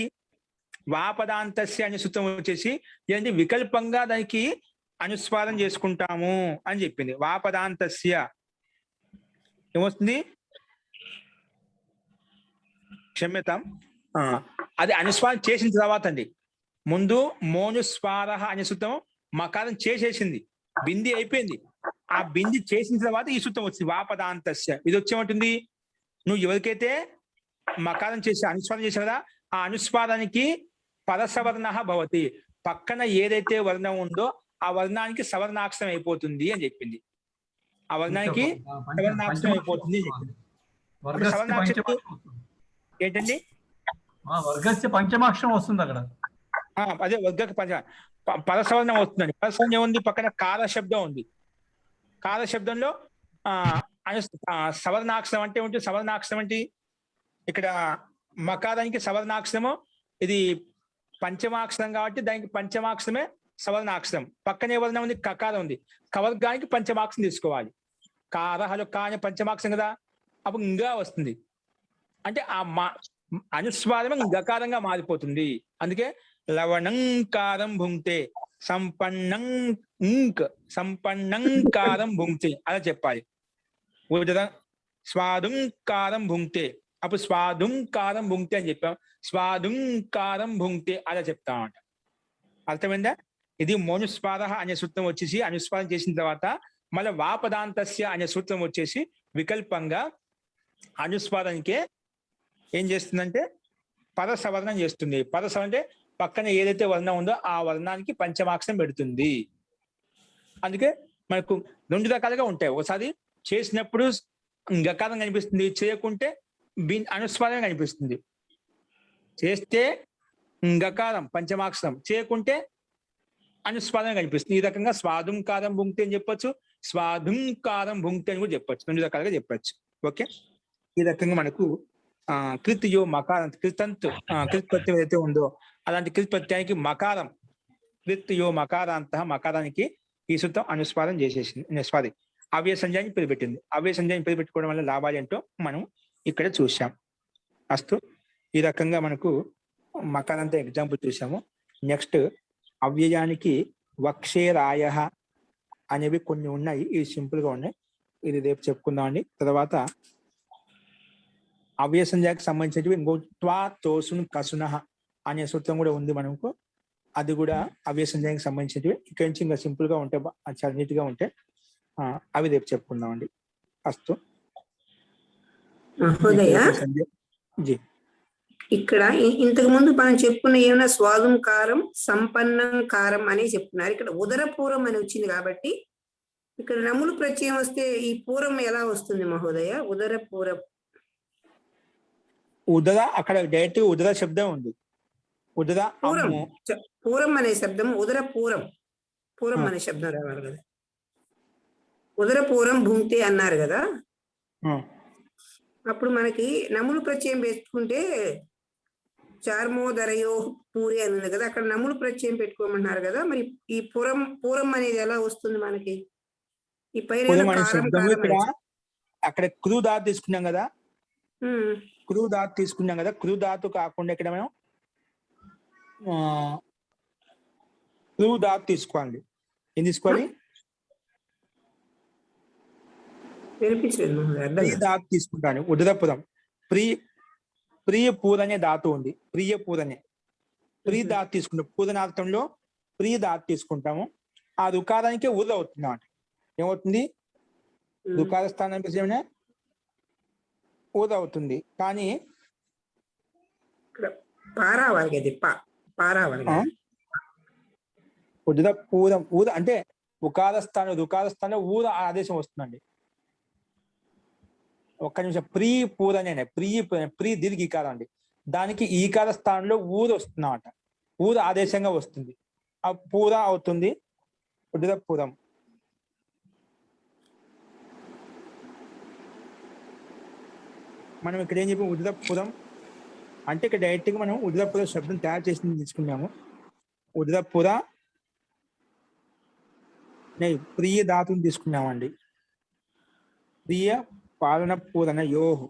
వాపదాంతస్య అనే సూత్రం వచ్చేసి ఏంటి? వికల్పంగా దానికి అనుస్వారం చేసుకుంటాము అని చెప్పింది. వాపదాంతస్య ఏమొస్తుంది? క్షమ్యతాం, అది అనుస్వారం చేసిన తర్వాత అండి. ముందు మోనుస్వార అనే సూత్రం మకారం చేసేసింది, బింది అయిపోయింది. ఆ బింది చేసిన తర్వాత ఈ సూత్రం వచ్చింది వాపదాంతస్య. ఇది వచ్చేమంటుంది? నువ్వు ఎవరికైతే మకారం చేసి అనుస్వారం చేసావు కదా, ఆ అనుస్వారానికి పరసవర్ణ భవతి, పక్కన ఏదైతే వర్ణం ఉందో ఆ వర్ణానికి సవర్ణాక్షరం అయిపోతుంది అని చెప్పింది. ఆ వర్ణానికి సవర్ణాక్షరం అయిపోతుంది అని చెప్పింది. సవర్ణాక్షరం ఏంటండి? వర్గస్య పంచమాక్షరం వస్తుంది అక్కడ. అదే వర్గ పరసవర్ణం వస్తుందండి. పరసవర్ణం ఏముంది? పక్కన కార శబ్దం ఉంది. కార శబ్దంలో సవర్ణాక్షరం అంటే ఉంటుంది. సవర్ణాక్షరం అంటే ఇక్కడ మకారానికి సవర్ణాక్షరము, ఇది పంచమాక్షరం కాబట్టి దానికి పంచమాక్షరమే సవర్ణాక్షరం. పక్కనే వర్ణం ఉంది, కకారం ఉంది. కవర్గానికి పంచమాక్షరం తీసుకోవాలి. కారహలు కాని పంచమాక్షరం కదా, అప్పుడు ఇంకా వస్తుంది. అంటే ఆ అనుస్వారమే గకారంగా మారిపోతుంది. అందుకే లవణంకారం భుంక్తే సంపన్నంకారం భుంక్తే అలా చెప్పాలి. స్వాదుంకారం భుంక్తే, అప్పుడు స్వాదుంకారం భుంక్తే అని చెప్పాం. స్వాదుంకారం భుంక్తే అలా చెప్తామంట. అర్థమైందా? ఇది మోనుస్పాద అనే సూత్రం వచ్చేసి అనుస్వారం చేసిన తర్వాత మళ్ళీ వాపదాంతస్య అనే సూత్రం వచ్చేసి వికల్పంగా అనుస్వారానికే ఏం చేస్తుందంటే పరసవర్ణం చేస్తుంది. పరసవర్ణం అంటే పక్కన ఏదైతే వర్ణం ఉందో ఆ వర్ణానికి పంచమాక్షరం పెడుతుంది. అందుకే మనకు 2 రకాలుగా ఉంటాయి. ఒకసారి చేసినప్పుడు గకారం కనిపిస్తుంది, చేయకుంటే అనుస్వారం కనిపిస్తుంది. చేస్తే గకారం పంచమాక్షరం, చేయకుంటే అనుస్వాదం కనిపిస్తుంది. ఈ రకంగా స్వాదుంకారం భుంక్తి అని చెప్పొచ్చు, స్వాదుంకారం భుంక్తి అని కూడా చెప్పొచ్చు. 2 రకాలుగా చెప్పొచ్చు. ఓకే, ఈ రకంగా మనకు కృత్ యో మకారం కృతంత్ కృత్ ప్రత్యయం ఏదైతే ఉందో అలాంటి కృత్ ప్రత్యయానికి మకారం కృత్ యో మకారాంత మకారానికి ఈ సూత్రం అనుస్వాదం చేసేసింది. సారీ, అవ్యయ సంధ్యాన్ని పేరు పెట్టింది. అవ్యయ సంధ్యాన్ని పేరు పెట్టుకోవడం వల్ల లాభాలు ఏంటో మనం ఇక్కడ చూసాం. అస్తు, ఈ రకంగా మనకు మకారంత ఎగ్జాంపుల్ చూసాము. నెక్స్ట్ అవ్యయానికి వక్షేరాయ అనేవి కొన్ని ఉన్నాయి, ఇవి సింపుల్ గా ఉన్నాయి, ఇది రేపు చెప్పుకుందామండి. తర్వాత అవ్యయ సంధ్యానికి సంబంధించినవి ఇంకో త్వా తోసున్ కసునః అనే సూత్రం కూడా ఉంది మనకు. అది కూడా అవ్యయ సంధ్యానికి సంబంధించినవి. ఇక్కడి నుంచి ఇంకా సింపుల్ గా ఉంటే చాలా నీట్ గా ఉంటే అవి రేపు చెప్పుకుందామండి. అస్తు మహోదయ, జీ. ఇక్కడ ఇంతకు ముందు మనం చెప్పుకున్న ఏమైనా స్వాదుంకారం సంపన్నంకారం అని చెప్పుకున్నారు. ఇక్కడ ఉదరపూర్వం అని వచ్చింది కాబట్టి ఇక్కడ నములు ప్రత్యయం వస్తే ఈ పూర్వం ఎలా వస్తుంది మహోదయ? ఉదరపూర్వం, ఉదర అక్కడ డైరెక్ట్ ఉదర శబ్దం ఉంది. ఉదర పూరం పూరం అనే శబ్దం ఉదర పూరం, పూరం అనే శబ్దం రావాలి కదా. ఉదర పూరం భుంక్తే అన్నారు కదా, అప్పుడు మనకి నములు ప్రత్యయం పెట్టుకుంటే చార్మోదరయో పూరి అని ఉంది కదా, అక్కడ నములు ప్రత్యయం పెట్టుకోమన్నారు కదా. మరి ఈ పూరం పూరం అనేది ఎలా వస్తుంది మనకి? ఈ పైన అక్కడ క్రూ ధాతు తీసుకున్నాం కదా, క్రూ ధాతు తీసుకున్నాం కదా. క్రూ ధాతు కాకుండా ఇక్కడ మనం క్రూ ధాతు తీసుకోవాలి. ఏం తీసుకోవాలి? ప్రియ ధాతు తీసుకుంటాను. ఉదరపురం ప్రియ పూరనే ధాతు ఉంది. ప్రియ పూరనే ప్రియ ధాతు తీసుకుంటాం. పూర్ణార్థంలో ప్రియ ధాతు తీసుకుంటాము. ఆ రుకారానికి ఉద అవుతుంది అన్నమాట. ఏమవుతుంది? రుకార స్థానం ఉద అవుతుంది. కానీ ఉద పూరం ఊద అంటే రుకార స్థానంలో ఊద ఆదేశం వస్తుందండి. ఒక్క నిమిషం. పూరనే ప్రీ దీర్ఘీకారం అండి. దానికి ఈకార స్థానంలో ఊరు వస్తుందన్నమాట. ఊరు ఆదేశంగా వస్తుంది. ఆ పూర అవుతుంది ఉదరపురం. మనం ఇక్కడ ఏం చెప్పి ఉదరపురం అంటే ఇక్కడ డైరెక్ట్ గా మనం ఉదరపుర శబ్దం తయారు చేసి తీసుకున్నాము. ఉదరపుర ప్రియ ధాతుని తీసుకున్నామండి. ప్రియ పాలన పూరణ యోహు.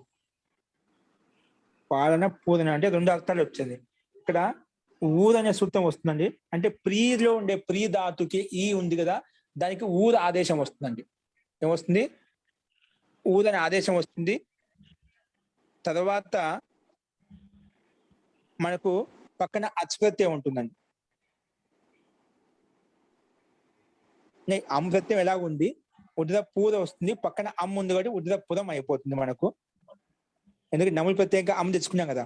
పాలన పూరణ అంటే 2 అర్థాలు వచ్చింది. ఇక్కడ ఊరు అనే సూత్రం వస్తుందండి. అంటే ప్రియలో ఉండే ప్రియ ధాతుకి ఈ ఉంది కదా, దానికి ఊరు ఆదేశం వస్తుందండి. ఏమొస్తుంది? ఊరు అనే ఆదేశం వస్తుంది. తర్వాత మనకు పక్కన అచ్ప్రత్యయం ఉంటుందండి. అమృత్యం ఎలా ఉంది? ఉదర పూర వస్తుంది, పక్కన అమ్మ ఉంది కాబట్టి ఉదరపురం అయిపోతుంది మనకు. ఎందుకంటే నములు ప్రత్యేకంగా అమ్మ తెచ్చుకున్నాం కదా.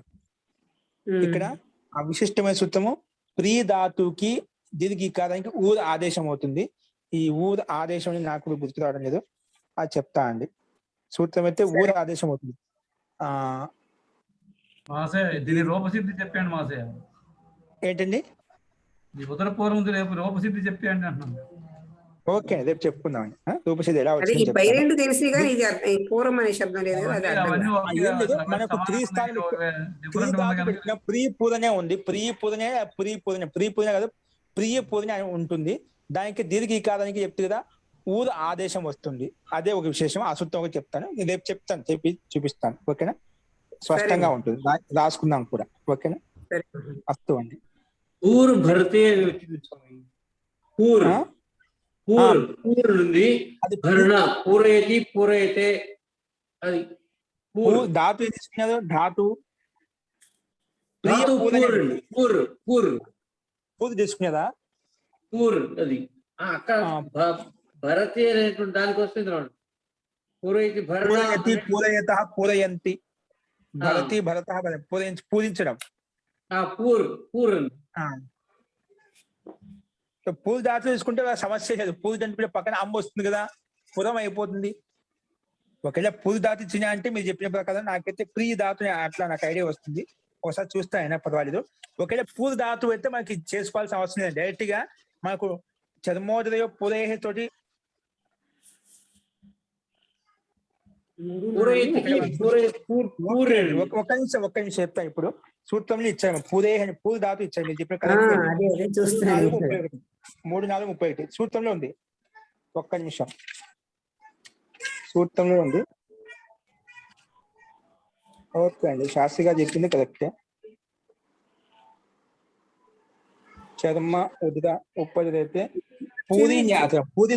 ఇక్కడ ఆ విశిష్టమైన సూత్రము ప్రియ ధాతుకి దీర్ఘీకారానికి ఊరు ఆదేశం అవుతుంది. ఈ ఊరు ఆదేశం నాకు గుర్తు రావడం లేదు, అది చెప్తా అండి. సూత్రం అయితే ఊరు ఆదేశం అవుతుంది. దీని రూపసిద్ధి చెప్పండి మాసయ్య. ఏంటండి? ఉదర పూర్వం రేపు రూపసిద్ధి చెప్పండి అంటున్నాను. ఓకే, రేపు చెప్పుకుందాం. రూపసిద్ధి ఎలా వచ్చింది మనకు ప్రియ పూరనే ఉంది. ప్రియ పూరనే కాదు, ప్రియ పూరనే ఉంటుంది. దానికి దీర్ఘీకారానికి చెప్తే కదా ఊరు ఆదేశం వస్తుంది. అదే ఒక విశేషం. ఆ సూత్రం ఒకటి చెప్తాను, రేపు చెప్తాను, చెప్పి చూపిస్తాను. ఓకేనా? స్పష్టంగా ఉంటుంది, రాసుకుందాం కూడా. ఓకేనా? అస్తు అండి. పూర్ భరతే పూర్ పూర్ పూర్ నుండి భరణ పూరయతి పూరయతే అది ధాతు ఏం తీసుకున్నారు? ధాతు పూర్ పూర్ పూర్ తీసుకునేదా? పూర్ అది అక్కడ భరతి అనేటువంటి దానికి వస్తుంది. పూరయతి పూరయతి పూరయత పూరయంతి భరతి భరత పూజించడం. పూర్ పూర్ పూజ దాంట్లో తీసుకుంటే సమస్య లేదు. పూజ అంటే పక్కన అమ్మ వస్తుంది కదా, పురం అయిపోతుంది. ఒకవేళ పూజ దాతు ఇచ్చిన అంటే మీరు చెప్పిన ప్రకారం నాకైతే ప్రియ ధాతు అట్లా నాకు ఐడియా వస్తుంది. ఒకసారి చూస్తే అయినా పర్వాలేదు. ఒకవేళ పూజ ధాతు అయితే మనకి చేసుకోవాల్సిన అవసరం లేదు. డైరెక్ట్ గా మనకు చర్మోదయ పురేహ తోటి ఒక్క నిమిషం చెప్తాను. ఇప్పుడు సూత్రంలో ఇచ్చాము పురేహ అని, పూరి ధాతు ఇచ్చాము. మీరు చెప్పిన అదే చూస్తున్నాను. 3-4-31 సూత్రంలో ఉంది. ఒక్క నిమిషం, సూత్రంలో ఉంది. ఓకే అండి, శాస్త్రి గారు చెప్పింది కరెక్టే. చర్మ ఉదిర ఉపదిరైతే పూరి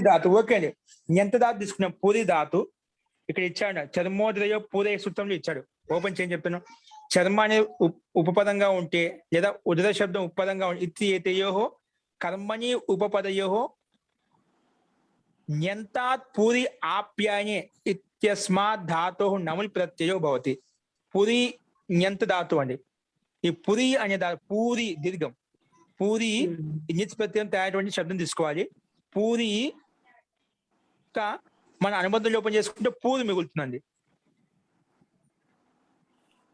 ధాతు. ఓకే అండి, ఎంత ధాతు తీసుకున్నాం? పూరి ధాతు ఇక్కడ ఇచ్చాడు. చర్మోదయ పూరే సూత్రంలో ఇచ్చాడు. ఓపెన్ చేయని చెప్తాను. చర్మ అనే ఉపపదంగా ఉంటే లేదా ఉదర శబ్దం ఉపపదంగా ఉంటే ఇతి ఏతయోహో కర్మణి ఉపపదయోహో న్యంతాత్ పూరి ఆప్యాయనే ఇత్యస్మాత్ ధాతోః నముల్ ప్రత్యయో భవతి. పూరి న్యంత ధాతు అండి. ఈ పురి అనే పూరి దీర్ఘం, పూరి నిచ్ ప్రత్యయం తయారైనటువంటి శబ్దం తీసుకోవాలి. పూరి మన అనుబంధం లోపం చేసుకుంటే పూరి మిగులుతుందండి.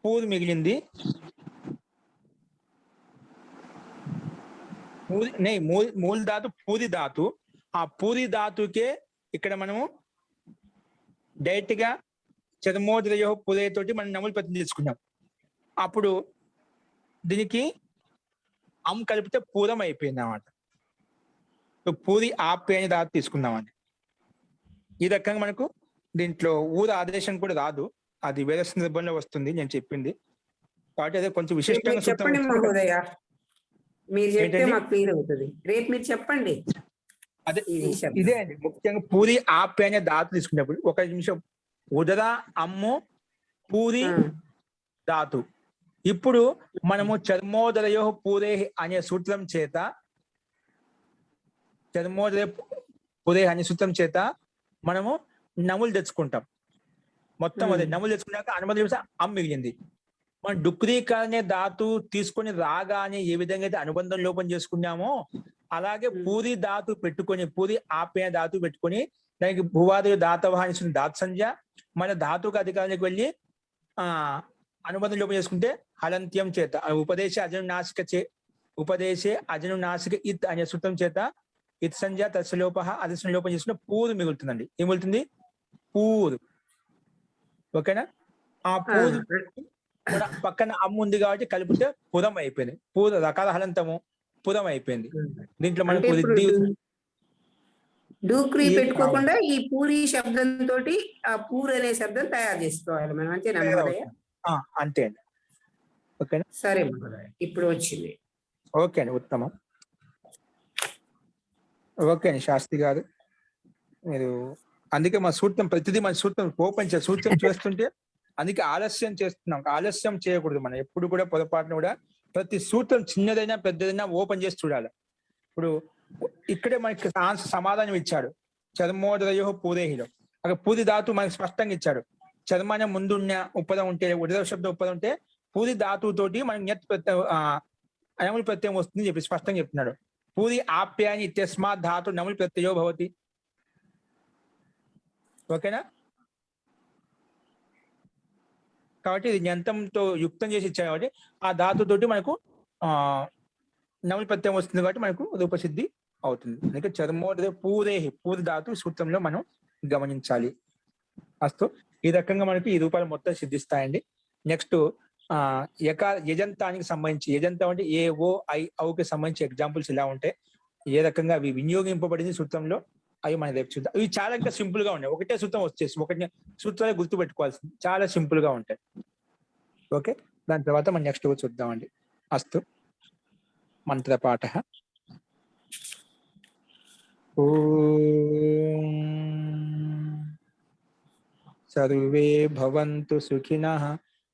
పూరి మిగిలింది. మూల ధాతు పూరి ధాతు. ఆ పూరి ధాతుకే ఇక్కడ మనము డైరెక్ట్ గా చర్మోదయ పురే తోటి మనం నములు ప్రతి తీసుకున్నాం. అప్పుడు దీనికి కలిపితే పూరం అయిపోయింది అన్నమాట. పూరి ఆప్యాయని ధాతు తీసుకున్నామండి. ఈ రకంగా మనకు దీంట్లో ఊర ఆదేశం కూడా రాదు, అది వేరే సందర్భంలో వస్తుంది నేను చెప్పింది. కాబట్టి అదే కొంచెం విశిష్టంగా చెప్పండి మహోదయ, మీరు చెప్తే మాకు క్లియర్ అవుతుంది. రేపు మీరు చెప్పండి. అదే ఇదే అండి ముఖ్యంగా పూరి ఆప్యాయని ధాతు తీసుకున్నప్పుడు. ఒక నిమిషం, ఉదర అమ్ము పూరి ధాతు. ఇప్పుడు మనము చర్మోదరయో పూరే అనే సూత్రం చేత, చర్మోదయ పూరే అనే సూత్రం చేత మనము నములు తెచ్చుకుంటాం. మొత్తం అదే నములు తెచ్చుకున్నాక అనుబంధం మిగిలింది. మనం డుక్రీకరణ ధాతు తీసుకొని రాగానే ఏ విధంగా అయితే అనుబంధం లోపం చేసుకున్నామో అలాగే పూరి ధాతు పెట్టుకొని, పూరి ఆప్యాయ ధాతు పెట్టుకొని దానికి భూవాదయ ధాతవాహించిన ధాతు సంజ్ఞ మన ధాతుకు అధికారానికి వెళ్ళి అనుబంధం లోపం చేసుకుంటే హలంత్యం చేత ఉపదేశ అజనునాసిక ఇత్ అనే సూత్రం చేత ఇత్ సంజ్ఞ తత్సలోప అదర్శన లోపం చేసుకుంటే పూరు మిగులుతుందండి. ఏం మిగులుతుంది? పూరు. ఓకేనా? ఆ పూరు పక్కన ఉంది కాబట్టి కలిపితే పురం అయిపోయింది. పూర రకాల హలంతము పురం అయిపోయింది. దీంట్లో మనకు డూక్రీ పెట్టుకోకుండా ఈ పూరి శబ్దం తోటి ఆ పూర్ అనే శబ్దం తయారు చేసుకోవాలి మనం, అంతేనా మహోదయ? అంతే అండి. ఓకేనా? సరే మహోదయ, ఇప్పుడు వచ్చింది. ఓకే అండి, ఉత్తమం. ఓకే అండి శాస్త్రి గారు, మీరు అందుకే మా సూత్రం ప్రతిదీ మన సూత్రం ఓపెన్ సూత్రం చేస్తుంటే అందుకే ఆలస్యం చేస్తున్నాం. ఆలస్యం చేయకూడదు. మనం ఎప్పుడు కూడా పొరపాటున కూడా ప్రతి సూత్రం చిన్నదైనా పెద్దదైనా ఓపెన్ చేసి చూడాలి. ఇప్పుడు ఇక్కడే మనకి సమాధానం ఇచ్చాడు. చర్మోదరయో పూరేహిలో అక్కడ పూరి ధాతు మనకి స్పష్టంగా ఇచ్చాడు. చర్మాన్ని ముందున్న ఉపదం ఉంటే, ఉదర శబ్ద ఉపదం ఉంటే పూరి ధాతువు తోటి మనకి న్యత్ ప్రత్యయం నములు ప్రత్యయం వస్తుంది చెప్పి స్పష్టంగా చెప్తున్నాడు. పూరి ఆప్యాయని ఇత్యస్మాత్ ధాతు నములు ప్రత్యయో భవతి. ఓకేనా? కాబట్టి ఇది న్యంతంతో యుక్తం చేసి ఇచ్చాడు కాబట్టి ఆ ధాతుతోటి మనకు నములు ప్రత్యయం వస్తుంది కాబట్టి మనకు రూపసిద్ధి అవుతుంది. అందుకే చర్మోదయ పూరి ధాతు సూత్రంలో మనం గమనించాలి. అస్తు, ఈ రకంగా మనకి ఈ రూపాలు మొత్తం సిద్ధిస్తాయండి. నెక్స్ట్ యజంతానికి సంబంధించి, యజంతం అంటే ఏ ఓ ఐ ఔకి సంబంధించి ఎగ్జాంపుల్స్ ఇలా ఉంటాయి. ఏ రకంగా అవి వినియోగింపబడింది సూత్రంలో అవి మనం రేపు చూద్దాం. ఇవి చాలా ఇంకా సింపుల్ గా ఉన్నాయి. ఒకటే సూత్రం వచ్చేసి ఒకటి సూత్రాలే గుర్తు పెట్టుకోవాల్సింది, చాలా సింపుల్ గా ఉంటాయి. ఓకే, దాని తర్వాత మనం నెక్స్ట్ చూద్దామండి. అస్తు, మంత్రపాఠ. ఓం సర్వే భవంతు సుఖినః,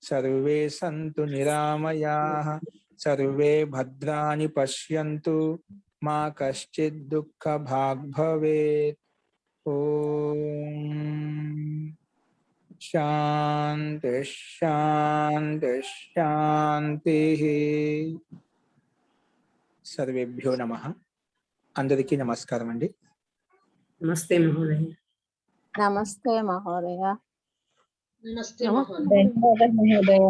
సర్వే సంతు నిరామయాః, సర్వే భద్రాణి పశ్యంతు, మా కశ్చిద్ దుఃఖ భాగ్ భవేత్. ఓం శాంతి శాంతి శాంతి. సర్వేభ్యో నమః. అందరికీ నమస్కారం అండి. నమస్తే మహోదయ. నమస్తే మహోదయ. నమస్తే మహోదయ. ధన్యవాదాలు మహోదయ.